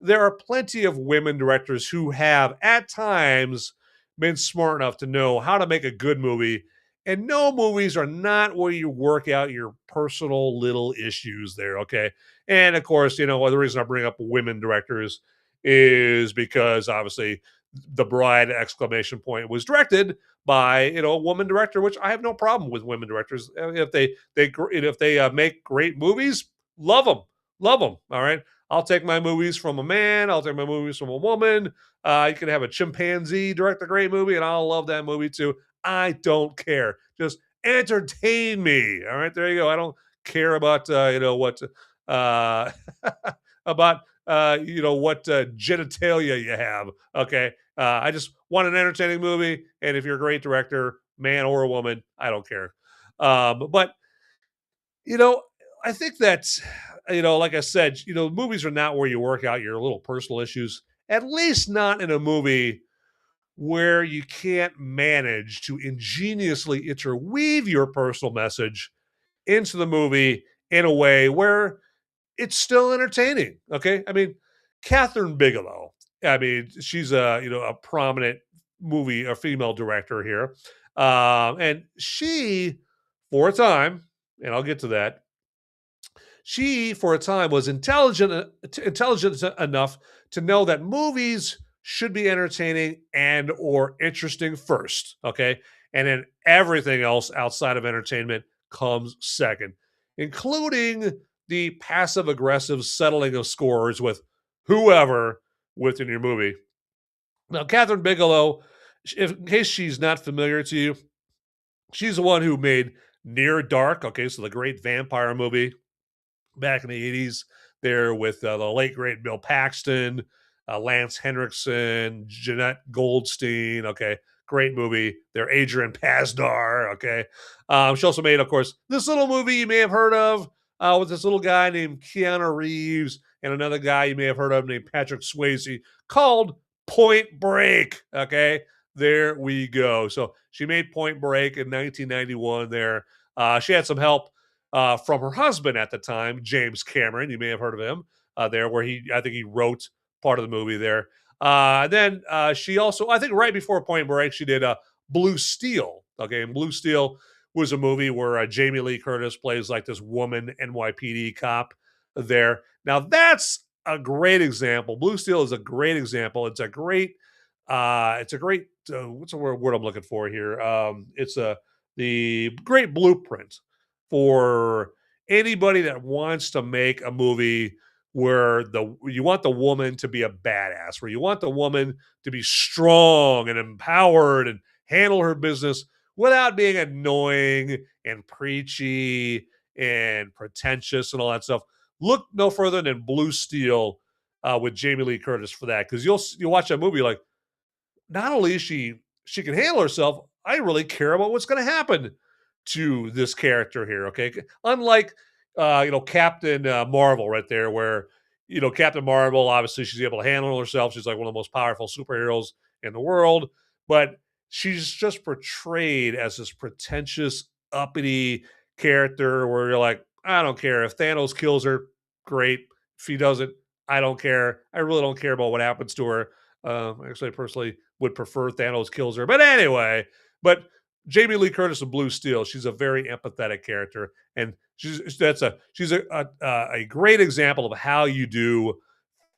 there are plenty of women directors who have at times been smart enough to know how to make a good movie. And no, movies are not where you work out your personal little issues there, okay? And of course, the reason I bring up women directors is because obviously The Bride! Exclamation point was directed by a woman director, which I have no problem with women directors if they make great movies. Love them, Love them. All right. I'll take my movies from a man. I'll take my movies from a woman. You can have a chimpanzee direct a great movie, and I'll love that movie too. I don't care. Just entertain me. All right. There you go. I don't care about what uh, about what genitalia you have. Okay. I just want an entertaining movie, and if you're a great director, man or a woman, I don't care. But you know, I think that's, like I said, movies are not where you work out your little personal issues, at least not in a movie where you can't manage to ingeniously interweave your personal message into the movie in a way where it's still entertaining. Okay. I mean, Catherine Bigelow, I mean, she's a prominent movie, a female director here. And she, for a time, and I'll get to that, she, for a time, was intelligent enough to know that movies should be entertaining and or interesting first, okay? And then everything else outside of entertainment comes second, including the passive aggressive settling of scores with whoever within your movie. Now, Catherine Bigelow, in case she's not familiar to you, she's the one who made Near Dark, okay, so the great vampire movie back in the 80s there with the late great Bill Paxton, Lance Henriksen, Jeanette Goldstein. Okay, great movie. They're Adrian Pasdar. Okay, she also made, of course, this little movie you may have heard of with this little guy named Keanu Reeves and another guy you may have heard of named Patrick Swayze called Point Break. Okay, there we go. So she made Point Break in 1991 there. She had some help from her husband at the time, James Cameron. You may have heard of him there, where I think he wrote part of the movie there. Then she also, I think right before Point Break, she did Blue Steel. Okay, and Blue Steel was a movie where Jamie Lee Curtis plays like this woman NYPD cop there. Now that's a great example. Blue Steel is a great example. It's a great what's the word I'm looking for here? It's the great blueprint for anybody that wants to make a movie where you want the woman to be a badass, where you want the woman to be strong and empowered and handle her business without being annoying and preachy and pretentious and all that stuff. Look no further than Blue Steel with Jamie Lee Curtis for that, because you'll watch that movie like, not only is she can handle herself, I really care about what's going to happen to this character here. Okay, unlike Captain Marvel right there, where Captain Marvel, obviously she's able to handle herself. She's like one of the most powerful superheroes in the world, but she's just portrayed as this pretentious, uppity character where you're like, I don't care if Thanos kills her, great. If he doesn't, I don't care. I really don't care about what happens to her. Actually, I personally would prefer Thanos kills her. But anyway, Jamie Lee Curtis in Blue Steel, she's a very empathetic character, and she's a great example of how you do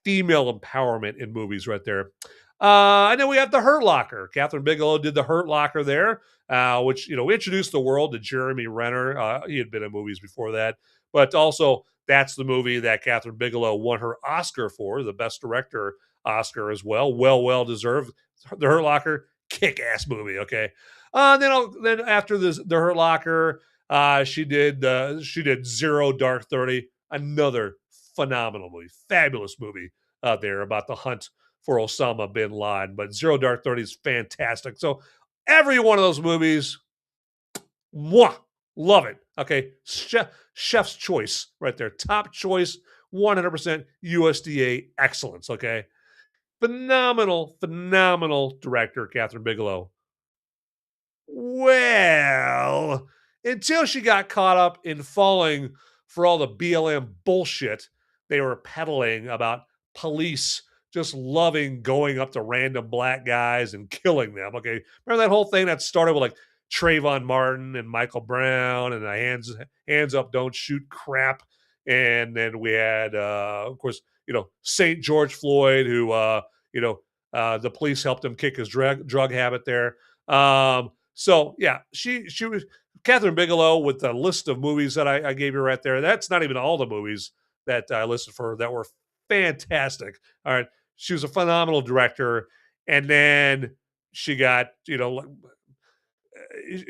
female empowerment in movies right there. And then we have The Hurt Locker. Catherine Bigelow did The Hurt Locker there, which introduced the world to Jeremy Renner. He had been in movies before that, but also that's the movie that Catherine Bigelow won her Oscar for, the Best Director Oscar as well. Well deserved. The Hurt Locker, kick-ass movie. Okay. Then after The Hurt Locker, she did Zero Dark 30, another phenomenal movie, fabulous movie out there about the hunt for Osama bin Laden. But Zero Dark 30 is fantastic. So every one of those movies, love it. Okay, chef's choice right there, top choice, 100% USDA excellence. Okay, phenomenal director, Catherine Bigelow. Well, until she got caught up in falling for all the BLM bullshit they were peddling about police just loving going up to random black guys and killing them. Okay, remember that whole thing that started with like Trayvon Martin and Michael Brown and the hands up, don't shoot crap. And then we had, of course, St. George Floyd, who, the police helped him kick his drug habit there. So yeah, she was Catherine Bigelow with the list of movies that I gave you right there. That's not even all the movies that I listed for her that were fantastic. All right, she was a phenomenal director, and then she got,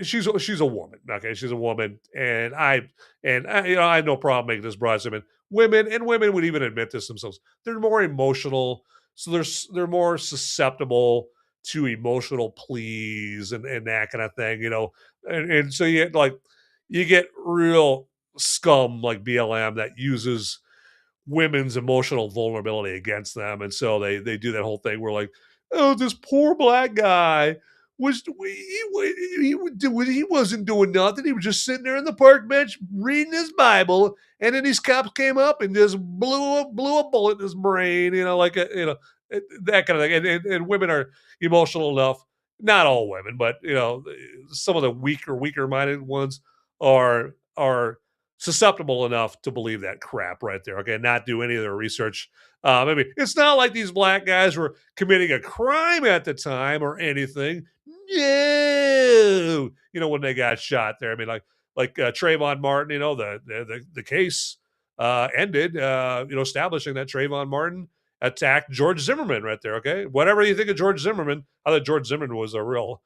she's a woman. Okay, she's a woman, and I have no problem making this broad statement. Women would even admit this themselves. They're more emotional, so they're more susceptible to emotional pleas and that kind of thing. And so you get real scum like BLM that uses women's emotional vulnerability against them, and so they do that whole thing where like, oh, this poor black guy he wasn't doing nothing. He was just sitting there in the park bench reading his Bible, and then these cops came up and just blew a bullet in his brain. That kind of thing. And women are emotional enough. Not all women, but some of the weaker minded ones are susceptible enough to believe that crap right there. Okay, not do any of their research. Maybe it's not like these black guys were committing a crime at the time or anything. No, when they got shot there. I mean, like Trayvon Martin. The case ended. Establishing that Trayvon Martin attacked George Zimmerman right there. Okay, whatever you think of George Zimmerman, I thought George Zimmerman was a real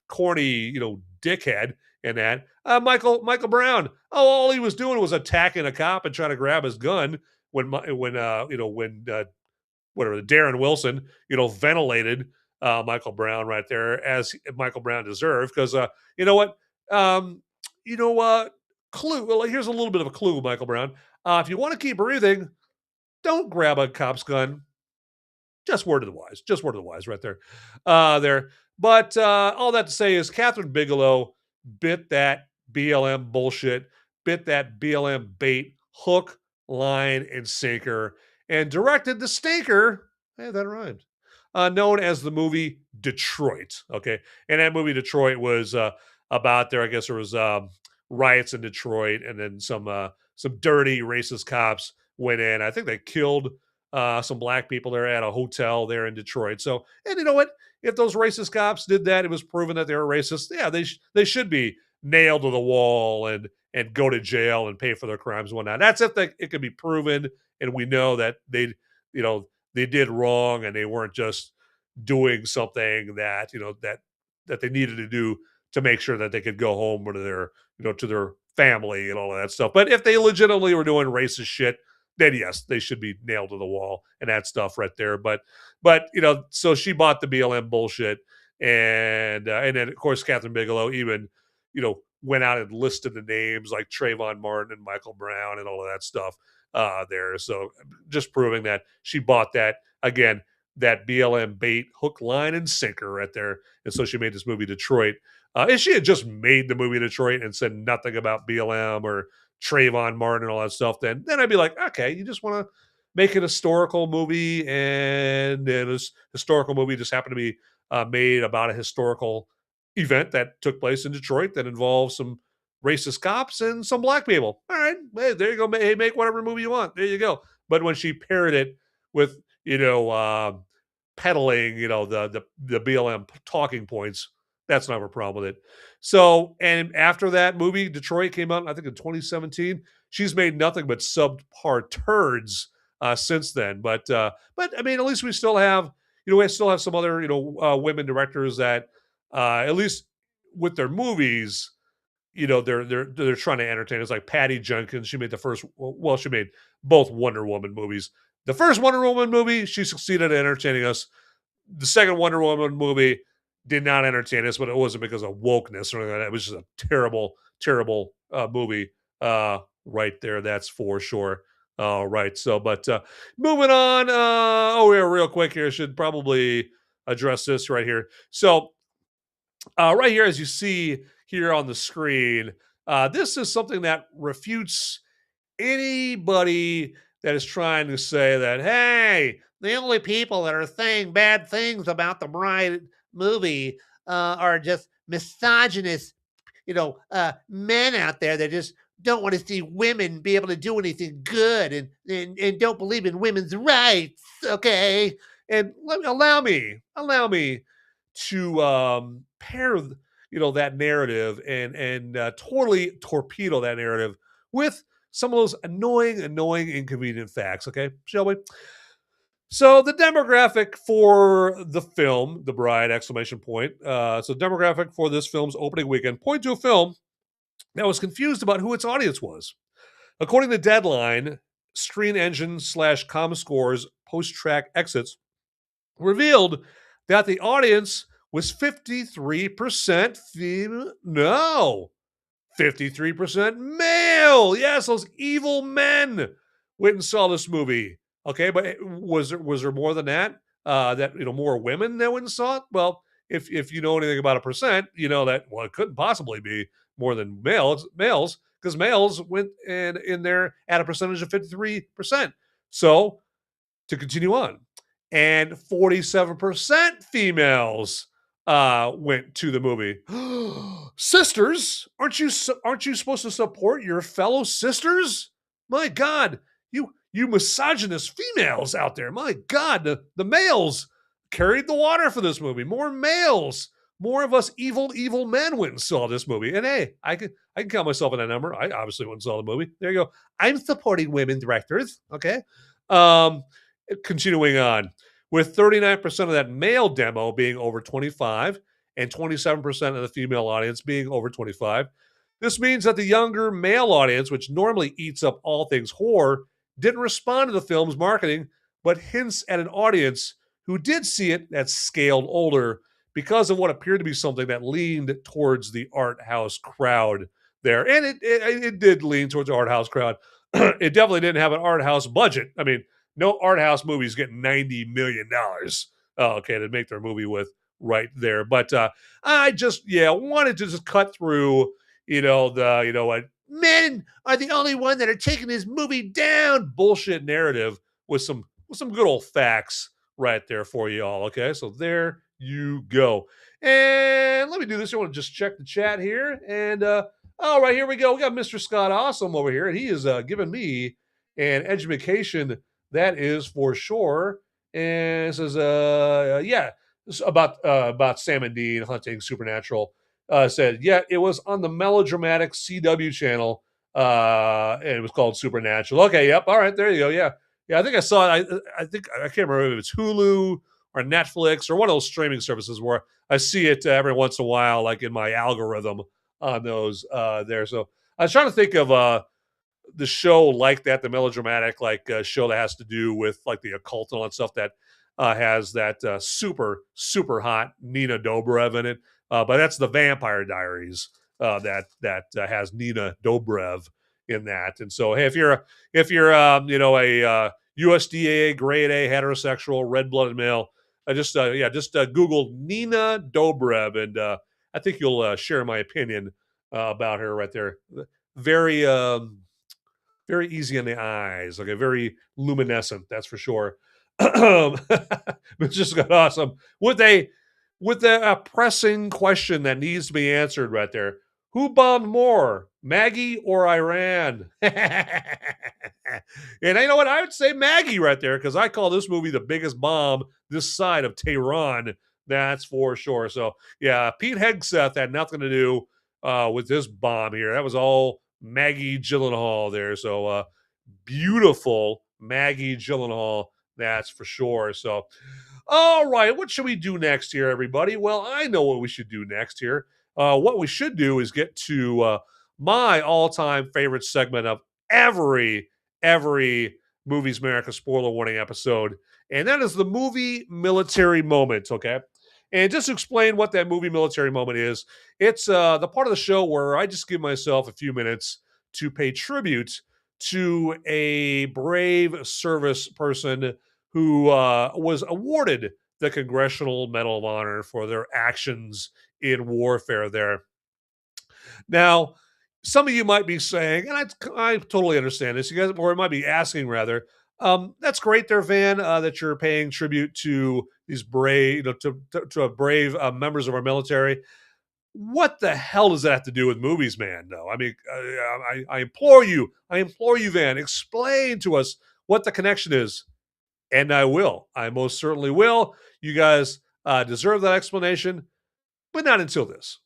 corny dickhead in that. Michael Brown. Oh, all he was doing was attacking a cop and trying to grab his gun when Darren Wilson ventilated Michael Brown right there, as Michael Brown deserved, because you know what clue. Well, here's a little bit of a clue, Michael Brown. If you want to keep breathing, don't grab a cop's gun. Just word of the wise right there. But all that to say is Catherine Bigelow bit that BLM bullshit, bit that BLM bait, hook, line, and sinker, and directed the stinker, that rhymed, known as the movie Detroit. Okay, and that movie Detroit was about there. I guess there was riots in Detroit, and then some dirty racist cops went in. I think they killed some black people there at a hotel there in Detroit. So, and you know what? If those racist cops did that, it was proven that they were racist. Yeah, they should be nailed to the wall and go to jail and pay for their crimes and whatnot. That's if it can be proven, and we know that they did wrong and they weren't just doing something that that they needed to do to make sure that they could go home to their to their family and all of that stuff. But if they legitimately were doing racist shit, then yes, they should be nailed to the wall and that stuff right there. But so she bought the BLM bullshit, and then of course Catherine Bigelow even went out and listed the names like Trayvon Martin and Michael Brown and all of that stuff there. So just proving that she bought that again, that BLM bait, hook, line, and sinker right there. And so she made this movie Detroit. If she had just made the movie Detroit and said nothing about BLM or Trayvon Martin and all that stuff, then I'd be like, okay, you just want to make an historical movie, and this historical movie just happened to be made about a historical event that took place in Detroit that involves some racist cops and some black people. All right, hey, there you go. Hey, make whatever movie you want. There you go. But when she paired it with peddling the BLM talking points, that's not a problem with it. So, and after that movie, Detroit came out, I think in 2017. She's made nothing but subpar turds since then. But I mean, at least we still have, we still have some other, women directors that, at least with their movies, they're trying to entertain. It's like Patty Jenkins. She made the first. Well, she made both Wonder Woman movies. The first Wonder Woman movie, she succeeded at entertaining us. The second Wonder Woman movie did not entertain us, but it wasn't because of wokeness or anything like that. It was just a terrible, terrible movie right there. That's for sure. All right. So, but moving on. Real quick here. Should probably address this right here. So, right here, as you see here on the screen, this is something that refutes anybody that is trying to say that, hey, the only people that are saying bad things about the Bride movie are just misogynist, men out there that just don't want to see women be able to do anything good and don't believe in women's rights. Okay. And allow me to pair, that narrative and totally torpedo that narrative with some of those annoying, inconvenient facts, okay, shall we? So the demographic for the film, The Bride, exclamation point. So demographic for this film's opening weekend, point to a film that was confused about who its audience was. According to Deadline, Screen Engine / ComScore's post-track exits revealed that the audience was 53% female. No, 53% male. Yes, those evil men went and saw this movie. Okay, but was there more than that? That more women that went and saw it? Well, if you know anything about a percent, you know that it couldn't possibly be more than males because males went in there at a percentage of 53%. So to continue on, and 47% females went to the movie. Sisters, aren't you supposed to support your fellow sisters? My God, you misogynist females out there. My God, the males carried the water for this movie. More males, more of us evil men went and saw this movie. And hey, I can count myself in that number. I obviously went and saw the movie. There you go. I'm supporting women directors. Okay. Continuing on, with 39% of that male demo being over 25 and 27% of the female audience being over 25. This means that the younger male audience, which normally eats up all things horror, didn't respond to the film's marketing, but hints at an audience who did see it that's scaled older because of what appeared to be something that leaned towards the art house crowd there. And it did lean towards the art house crowd. It definitely didn't have an art house budget. I mean, no art house movies get $90 million, to make their movie with right there. But I just, wanted to just cut through, what men are the only one that are taking this movie down bullshit narrative with some good old facts right there for you all. Okay, so there you go. And let me do this. I want to just check the chat here. And all right, here we go. We got Mr. Scott Awesome over here, and he is giving me an education. That is for sure. And it says, this is about Sam and Dean hunting supernatural. Said, it was on the melodramatic CW channel. And it was called Supernatural. Okay, yep. All right, there you go. Yeah. I think I saw it. I think I can't remember if it's Hulu or Netflix or one of those streaming services where I see it every once in a while, like in my algorithm on those there. So I was trying to think of the show like that, the melodramatic show that has to do with like the occult and all that stuff that has that super hot Nina Dobrev in it. But that's the Vampire Diaries that has Nina Dobrev in that. And so, hey, if you're a USDA grade A heterosexual red-blooded male, just Google Nina Dobrev, and I think you'll share my opinion about her right there. Very very easy on the eyes, okay, very luminescent, that's for sure. It's just got awesome with a pressing question that needs to be answered right there. Who bombed more, Maggie or Iran? And you know what? I would say Maggie right there, because I call this movie the biggest bomb this side of Tehran. That's for sure. So yeah, Pete Hegseth had nothing to do with this bomb here. That was all Maggie Gyllenhaal there. So beautiful Maggie Gyllenhaal, that's for sure. So all right, what should we do next here, everybody? Well, I know what we should do next here. What we should do is get to my all-time favorite segment of every Movies Merica spoiler warning episode, and that is the movie military moment, okay? And just to explain what that movie military moment is, it's the part of the show where I just give myself a few minutes to pay tribute to a brave service person who was awarded the Congressional Medal of Honor for their actions in warfare there. Now, some of you might be saying, and I totally understand this, you guys, or might be asking rather, that's great there, Van, that you're paying tribute to these brave, to brave members of our military. What the hell does that have to do with movies, man? No, I mean, I implore you, Van, explain to us what the connection is. And I will. I most certainly will. You guys deserve that explanation, but not until this.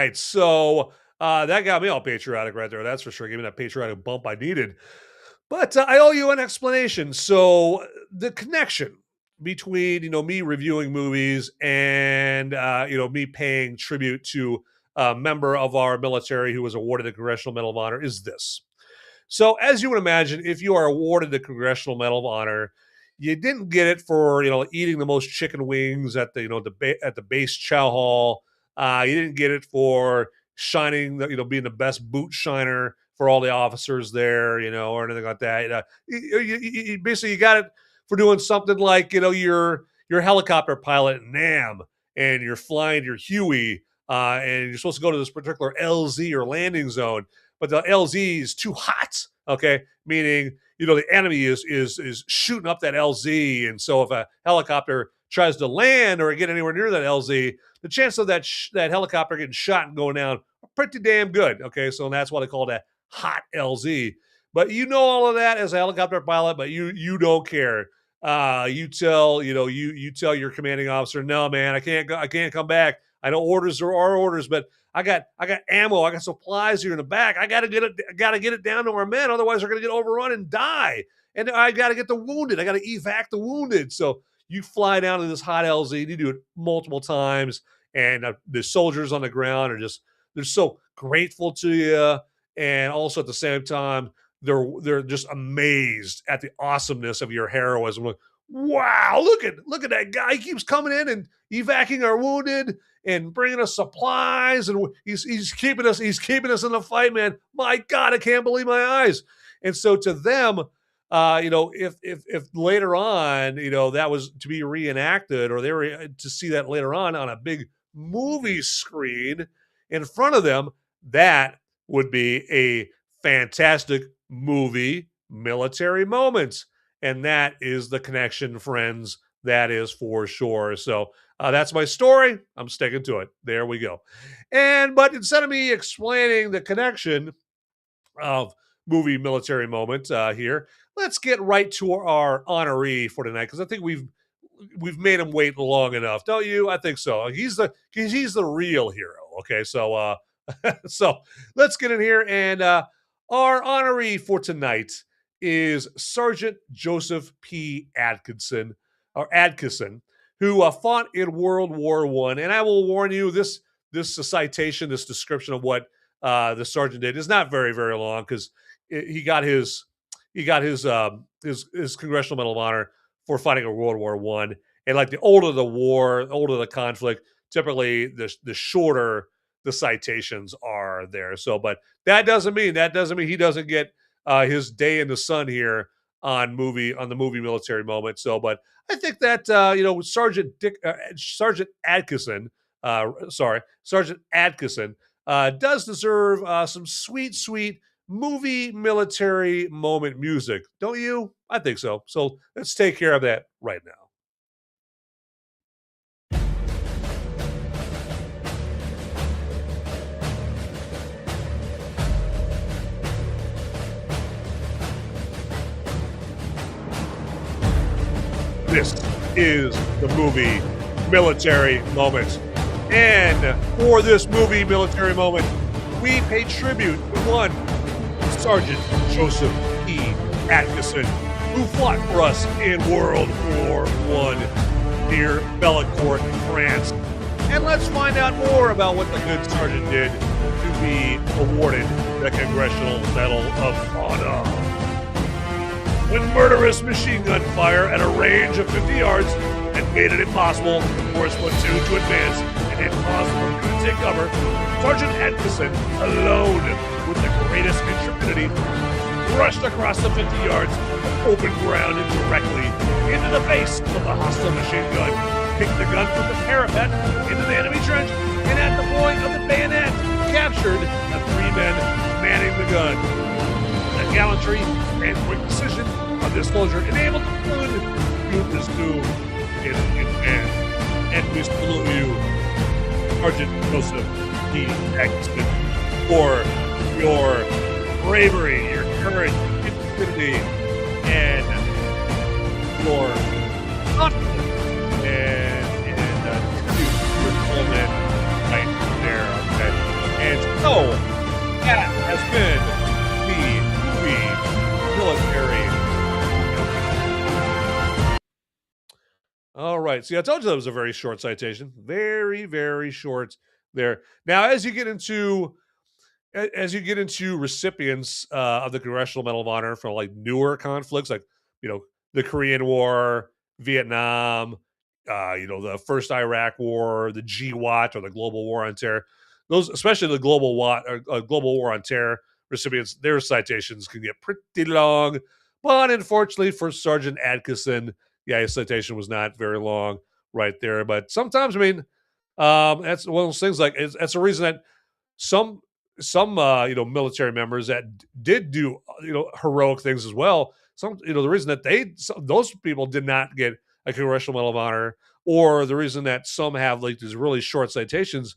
right. So that got me all patriotic right there. That's for sure. Gave me that patriotic bump I needed. But I owe you an explanation. So the connection between, me reviewing movies and, me paying tribute to a member of our military who was awarded the Congressional Medal of Honor is this. So as you would imagine, if you are awarded the Congressional Medal of Honor, you didn't get it for, eating the most chicken wings at the, at the base chow hall. You didn't get it for shining, being the best boot shiner for all the officers there, or anything like that. You basically you got it for doing something like, you're a helicopter pilot in NAM and you're flying your Huey, and you're supposed to go to this particular LZ or landing zone, but the LZ is too hot. Okay, meaning the enemy is shooting up that LZ, and so if a helicopter tries to land or get anywhere near that LZ, the chance of that helicopter getting shot and going down are pretty damn good. Okay, so that's why they call that hot LZ. But all of that as a helicopter pilot, but you don't care. You tell your commanding officer, no man, I can't come back. I know orders are our orders, but I got ammo, I got supplies here in the back. I gotta get it down to our men, otherwise they're gonna get overrun and die. And I gotta get the wounded. I gotta evac the wounded. So you fly down to this hot LZ, you do it multiple times, and the soldiers on the ground they're so grateful to you, and also at the same time they're just amazed at the awesomeness of your heroism. Like, wow, look at that guy. He keeps coming in and evacuating our wounded and bringing us supplies, and he's keeping us in the fight, man. My God, I can't believe my eyes. And so to them, if later on, that was to be reenacted, or they were to see that later on a big movie screen in front of them, that would be a fantastic movie military moment. And that is the connection, friends. That is for sure. So that's my story. I'm sticking to it. There we go. But instead of me explaining the connection of movie military moment here, let's get right to our honoree for tonight, because I think we've made him wait long enough, don't you? I think so. He's the real hero. Okay, so so let's get in here, and our honoree for tonight is Sergeant Joseph P. Adkison, who fought in World War I. And I will warn you, this citation, this description of what the sergeant did is not very, very long, because he got his Congressional Medal of Honor for fighting in World War I. And like the older the war, the older the conflict, typically the shorter the citations are there. So, but that doesn't mean he doesn't get his day in the sun here on the movie military moment. So, but I think that Sergeant Adkison does deserve some sweet movie military moment music, don't you? I think so. So let's take care of that right now. This is the movie military moment. And for this movie military moment, we pay tribute to one Sergeant Joseph P. Adkison, who fought for us in World War I near Bellecourt, France. And let's find out more about what the good sergeant did to be awarded the Congressional Medal of Honor. When murderous machine gun fire at a range of 50 yards had made it impossible for his platoon to advance and impossible to take cover, Sergeant Adkison, alone with the greatest intrepidity, rushed across the 50 yards of open ground and directly into the face of the hostile machine gun, kicked the gun from the parapet into the enemy trench, and at the point of the bayonet, captured the 3 men manning the gun. The gallantry and quick decision of this soldier enabled the gun to view this doom in advance. And we salute you, Sergeant Joseph P. Adkison, for your bravery, your courage, your intrepidity, and your confidence, and tribute to your full men right there. Okay. So, that has been the movie military. All right. See, I told you that was a very short citation. Very, very short there. Now, as you get into recipients of the Congressional Medal of Honor for like newer conflicts, like the Korean War, Vietnam, the first Iraq War, the GWAT or the Global War on Terror, those, especially the Global War on Terror recipients, their citations can get pretty long. But unfortunately for Sergeant Atkinson, yeah, his citation was not very long right there. But sometimes, I mean, that's one of those things. Like that's a reason that some military members that did do heroic things as well. The reason that those people did not get a Congressional Medal of Honor, or the reason that some have like these really short citations,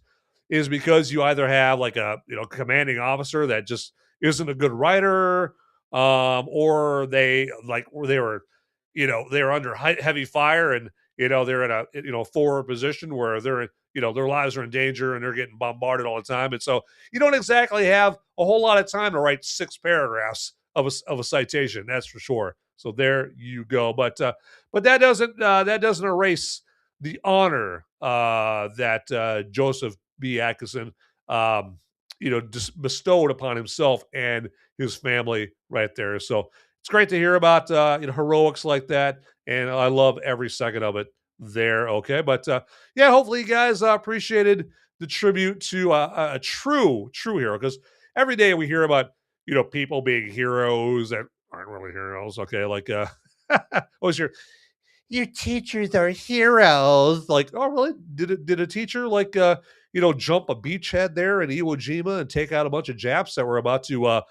is because you either have like a commanding officer that just isn't a good writer, or they were under heavy fire, and they're in a forward position where they're their lives are in danger and they're getting bombarded all the time. And so you don't exactly have a whole lot of time to write 6 paragraphs of a citation. That's for sure. So there you go. But that doesn't erase the honor that Joseph B. Atkinson, bestowed upon himself and his family right there. So it's great to hear about heroics like that, and I love every second of it there. Okay, but yeah, hopefully you guys appreciated the tribute to a true hero, because every day we hear about people being heroes that aren't really heroes. Okay, like what was your teachers are heroes? Like, oh really? Did a teacher like jump a beachhead there in Iwo Jima and take out a bunch of Japs that were about to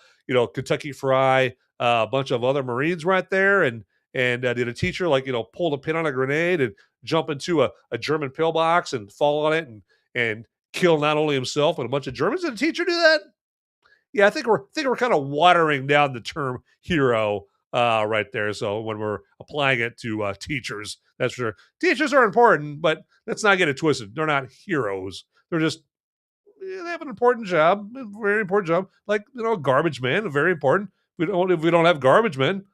Kentucky Fry a bunch of other Marines right there? And did a teacher pull the pin on a grenade and jump into a German pillbox and fall on it and kill not only himself but a bunch of Germans? Did a teacher do that? Yeah, I think we're kind of watering down the term hero right there. So when we're applying it to teachers, that's for sure. Teachers are important, but let's not get it twisted. They're not heroes. They're just they have an important job, a very important job. Like garbage man, very important. If we don't have garbage men,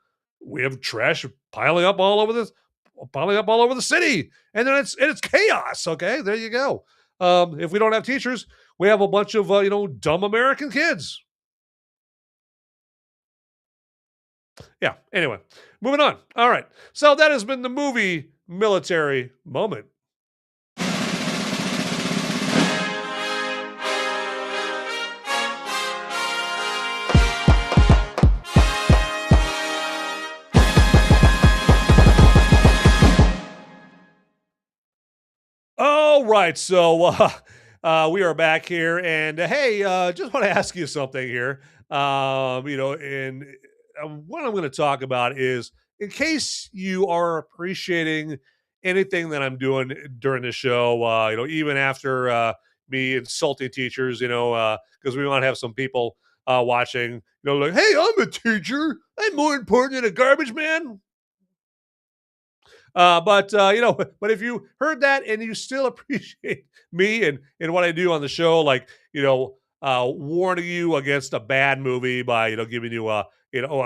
we have trash piling up all over the city, and then it's chaos. Okay, there you go. If we don't have teachers, we have a bunch of dumb American kids. Yeah. Anyway, moving on. All right. So that has been the movie military moment. All right, so we are back here, and hey, just want to ask you something here. And what I'm going to talk about is, in case you are appreciating anything that I'm doing during the show, even after me insulting teachers, because we might have some people watching, like, hey, I'm a teacher. I'm more important than a garbage man. But if you heard that and you still appreciate me and what I do on the show, like, warning you against a bad movie by, giving you a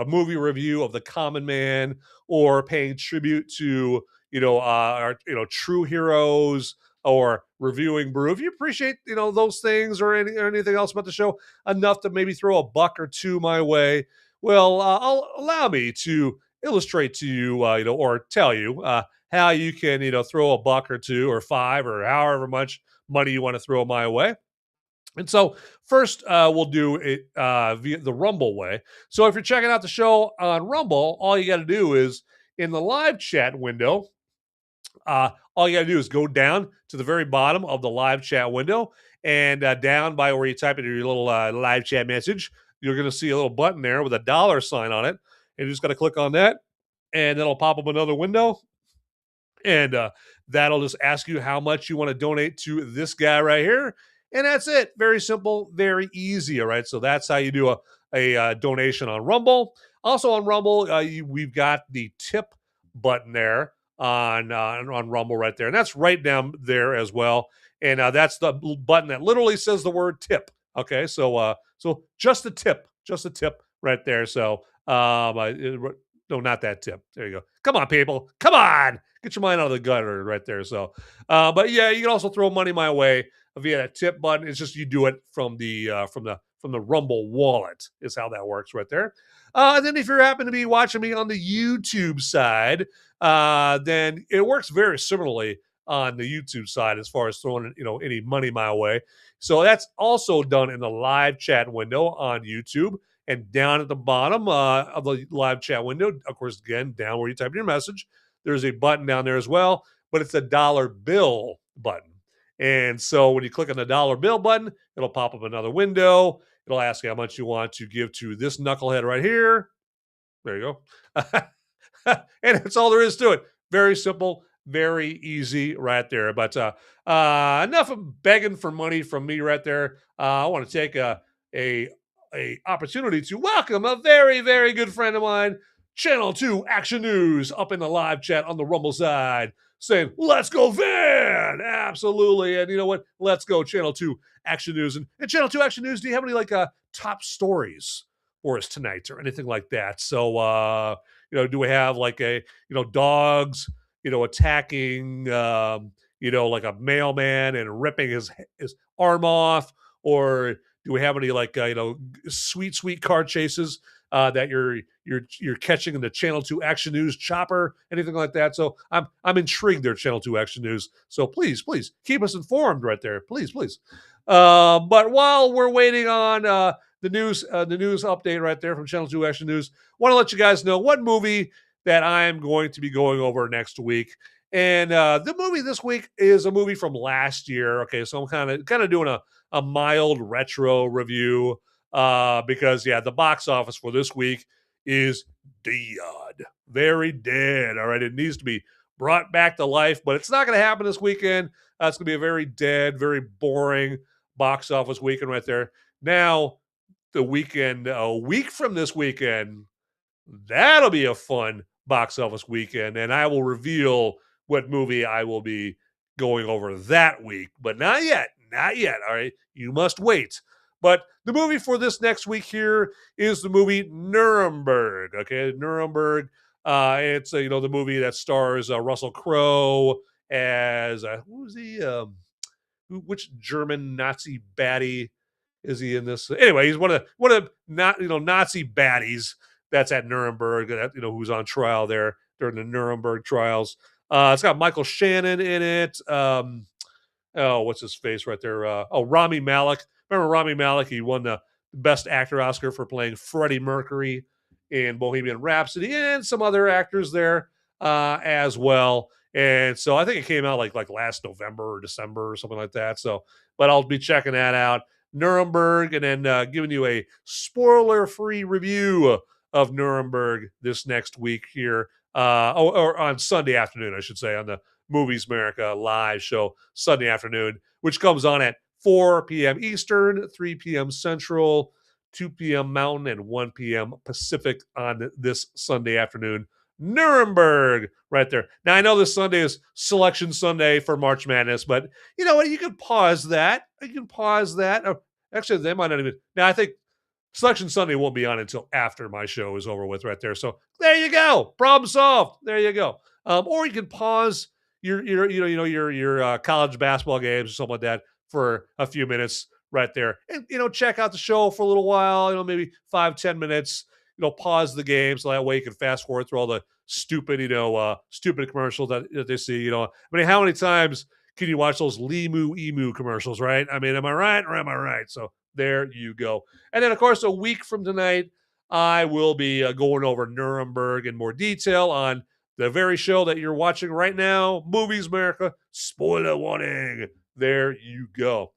movie review of The Common Man, or paying tribute to, our, true heroes, or reviewing Brew. If you appreciate, those things, or anything else about the show enough to maybe throw a buck or two my way, well, allow me to illustrate to you, or tell you how you can, throw a buck or two or $5 or however much money you want to throw my way. And so first, we'll do it via the Rumble way. So if you're checking out the show on Rumble, all you got to do is, in the live chat window, all you got to do is go down to the very bottom of the live chat window, and down by where you type in your little live chat message, you're going to see a little button there with a $sign on it. And you just got to click on that, and that'll pop up another window. And that'll just ask you how much you want to donate to this guy right here. And that's it. Very simple, very easy. All right. So that's how you do a donation on Rumble. Also on Rumble, we've got the tip button there on Rumble right there. And that's right down there as well. And that's the button that literally says the word tip. Okay, so just a tip right there. So no, not that tip. There you go. Come on, people. Come on. Get your mind out of the gutter right there. So, but yeah, you can also throw money my way via that tip button. It's just you do it from the Rumble wallet is how that works right there. And then if you happen to be watching me on the YouTube side, then it works very similarly on the YouTube side as far as throwing any money my way. So that's also done in the live chat window on YouTube. And down at the bottom of the live chat window, of course, again, down where you type in your message, there's a button down there as well, but it's a dollar bill button. And so when you click on the dollar bill button, it'll pop up another window. It'll ask you how much you want to give to this knucklehead right here. There you go. And that's all there is to it. Very simple, very easy right there. But enough of begging for money from me right there. I want to take a opportunity to welcome a very, very good friend of mine, Channel 2 Action News, up in the live chat on the Rumble side, saying, let's go, Van! Absolutely. And you know what? Let's go, Channel 2 Action News. And Channel 2 Action News, do you have any top stories for us tonight or anything like that? So, do we have dogs, attacking, like a mailman and ripping his arm off? Or do we have any sweet car chases that you're catching in the Channel 2 Action News chopper, anything like that? So I'm intrigued there, Channel 2 Action News. So please keep us informed right there, please. But while we're waiting on the news update right there from Channel 2 Action News, want to let you guys know what movie that I'm going to be going over next week. And the movie this week is a movie from last year. Okay, so I'm kind of doing a mild retro review because the box office for this week is dead, very dead. All right, it needs to be brought back to life, but it's not going to happen this weekend. It's going to be a very dead, very boring box office weekend right there. Now, the weekend, a week from this weekend, that'll be a fun box office weekend, and I will reveal what movie I will be going over that week, but not yet. All right, you must wait. But the movie for this next week here is the movie Nuremberg. Okay, Nuremberg. It's the movie that stars Russell Crowe as who's he? Which German Nazi baddie is he in this? Anyway, he's one of Nazi baddies that's at Nuremberg. Who's on trial there during the Nuremberg trials. It's got Michael Shannon in it. What's his face right there? Rami Malek. Remember Rami Malek? He won the Best Actor Oscar for playing Freddie Mercury in Bohemian Rhapsody, and some other actors there as well. And so I think it came out like last November or December or something like that. So, but I'll be checking that out. Nuremberg, and then giving you a spoiler-free review of Nuremberg this next week here, or on Sunday afternoon, I should say, on the Movies Merica live show Sunday afternoon, which comes on at 4 p.m. Eastern, 3 p.m. Central, 2 p.m. Mountain, and 1 p.m. Pacific on this Sunday afternoon. Nuremberg right there. Now, I know this Sunday is Selection Sunday for March Madness, but you know what? You can pause that. Actually, they might not even. Now, I think Selection Sunday won't be on until after my show is over with right there. So there you go. Problem solved. There you go. Or you can pause your college basketball games or something like that for a few minutes right there, and check out the show for a little while. Maybe 5-10 minutes. Pause the game so that way you can fast forward through all the stupid commercials that they see. I mean, how many times can you watch those Limu Emu commercials, right? I mean, am I right or am I right? So there you go. And then, of course, a week from tonight, I will be going over Nuremberg in more detail on the very show that you're watching right now, Movies Merica. Spoiler warning. There you go.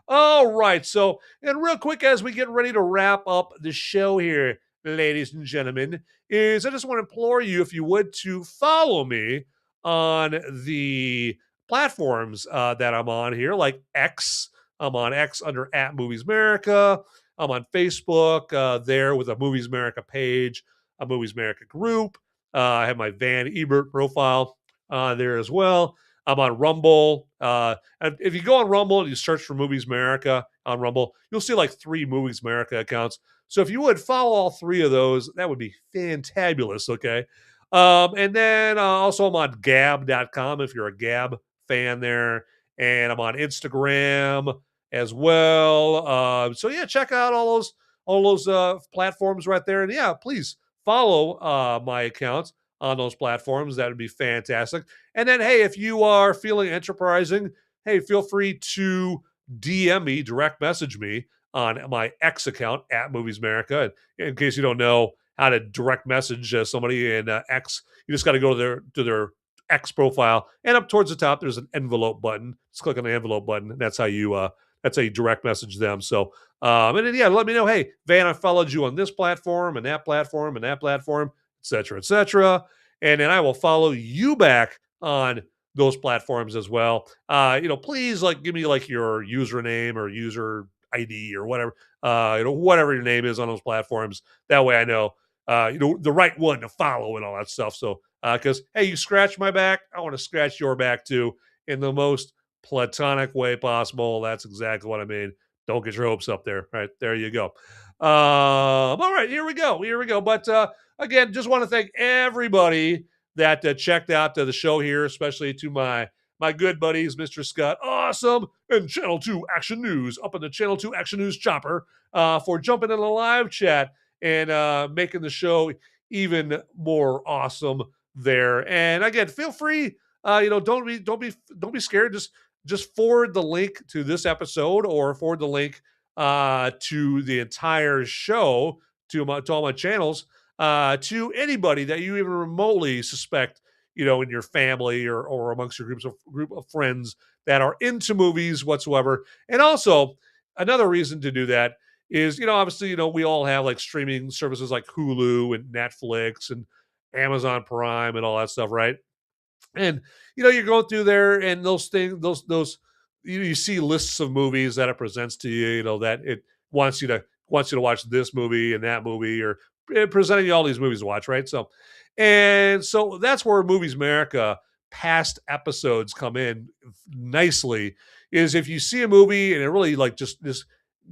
All right. So, and real quick, as we get ready to wrap up the show here, ladies and gentlemen, I just want to implore you, if you would, to follow me on the platforms that I'm on here, like X. I'm on X under @Movies Merica. I'm on Facebook there with a Movies Merica page, a Movies Merica group. I have my Van Ebert profile there as well. I'm on Rumble. And if you go on Rumble and you search for Movies Merica on Rumble, you'll see like 3 Movies Merica accounts. So if you would follow all 3 of those, that would be fantabulous, okay? And then also I'm on Gab.com if you're a Gab fan there. And I'm on Instagram as well. So yeah, check out all those platforms right there. And yeah, please follow my accounts on those platforms. That would be fantastic. And then, hey, if you are feeling enterprising, hey, feel free to DM me, direct message me on my X account at Movies Merica. And in case you don't know how to direct message somebody in X, you just got to go to their X profile, and up towards the top there's an envelope button. Just click on the envelope button, and that's how you direct message them. So and then yeah, let me know, hey, Van, I followed you on this platform and that platform and that platform, etc., etc., and then I will follow you back on those platforms as well. Please give me your username or user ID or whatever, whatever your name is on those platforms. That way I know the right one to follow and all that stuff. So because hey, you scratch my back, I want to scratch your back too in the most platonic way possible. That's exactly what I mean. Don't get your hopes up there. Right there you go. All right, here we go. But again, just want to thank everybody that checked out the show here, especially to my good buddies, Mr. Scott Awesome and Channel 2 Action News up in the Channel 2 Action News chopper for jumping in the live chat and making the show even more awesome there. And again, feel free, don't be scared. Just forward the link to this episode or forward the link to the entire show to all my channels to anybody that you even remotely suspect, in your family or amongst your group of friends that are into movies whatsoever. And also another reason to do that is, obviously, we all have like streaming services like Hulu and Netflix and Amazon Prime and all that stuff, right? And you're going through there and those things, those you see lists of movies that it presents to you, that it wants you to watch this movie and that movie, or presenting you all these movies to watch, right? So that's where Movies Merica past episodes come in nicely. Is if you see a movie and it really just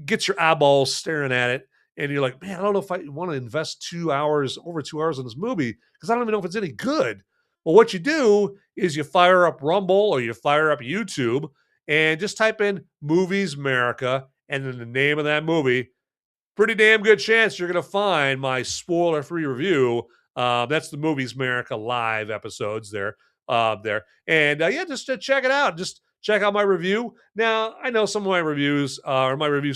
gets your eyeballs staring at it, and you're like, man, I don't know if I want to invest over 2 hours in this movie because I don't even know if it's any good. Well, what you do is you fire up Rumble or you fire up YouTube and just type in Movies Merica and then the name of that movie. Pretty damn good chance you're going to find my spoiler-free review. That's the Movies Merica live episodes there. And just to check it out. Just check out my review. Now, I know some of my reviews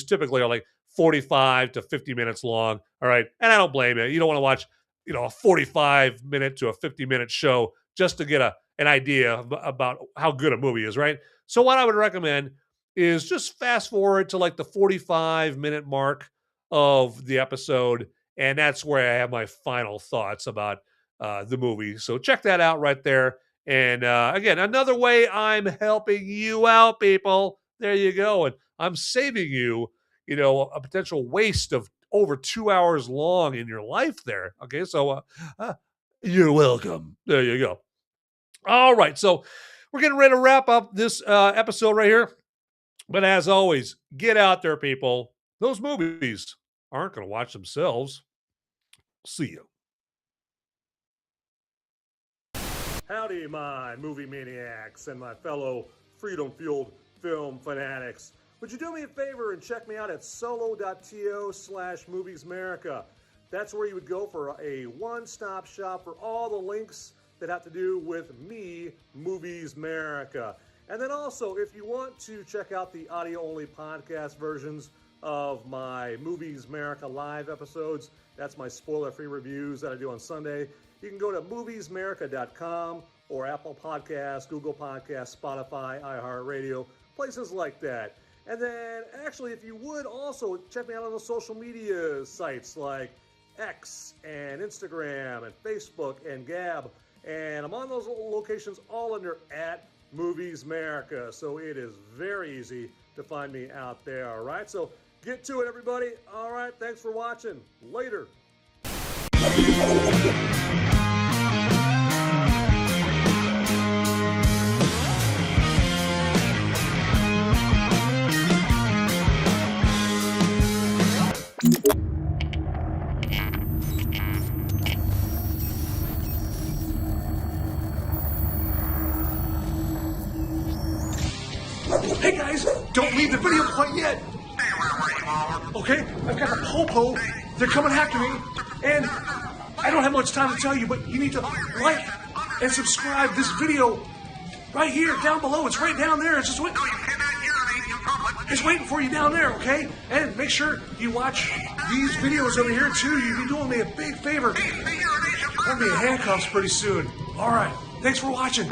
typically are like 45 to 50 minutes long. All right. And I don't blame you. You don't want to watch, a 45-minute to a 50-minute show just to get an idea about how good a movie is, right? So what I would recommend is just fast forward to like the 45-minute mark of the episode, and that's where I have my final thoughts about the movie. So check that out right there. And again, another way I'm helping you out, people. There you go. And I'm saving you, a potential waste of over 2 hours long in your life there. Okay, so you're welcome. There you go. All right, so we're getting ready to wrap up this episode right here. But as always, get out there, people. Those movies aren't going to watch themselves. See you. Howdy, my movie maniacs and my fellow freedom-fueled film fanatics. Would you do me a favor and check me out at solo.to/Movies Merica? That's where you would go for a one-stop shop for all the links that have to do with me, Movies Merica. And then also, if you want to check out the audio-only podcast versions of my Movies Merica live episodes, that's my spoiler-free reviews that I do on Sunday, you can go to moviesmerica.com or Apple Podcasts, Google Podcasts, Spotify, iHeartRadio, places like that. And then, actually, if you would also check me out on the social media sites like X and Instagram and Facebook and Gab. And I'm on those locations all under @Movies Merica. So it is very easy to find me out there, all right? So get to it, everybody. All right, thanks for watching. Later. need the video quite yet. Okay, I've got the popo. They're coming after me, and I don't have much time to tell you, but you need to like and subscribe this video right here, down below. It's right down there. It's just waiting. It's waiting for you down there, okay? And make sure you watch these videos over here too. You'll be doing me a big favor. I'll be in handcuffs pretty soon. All right. Thanks for watching.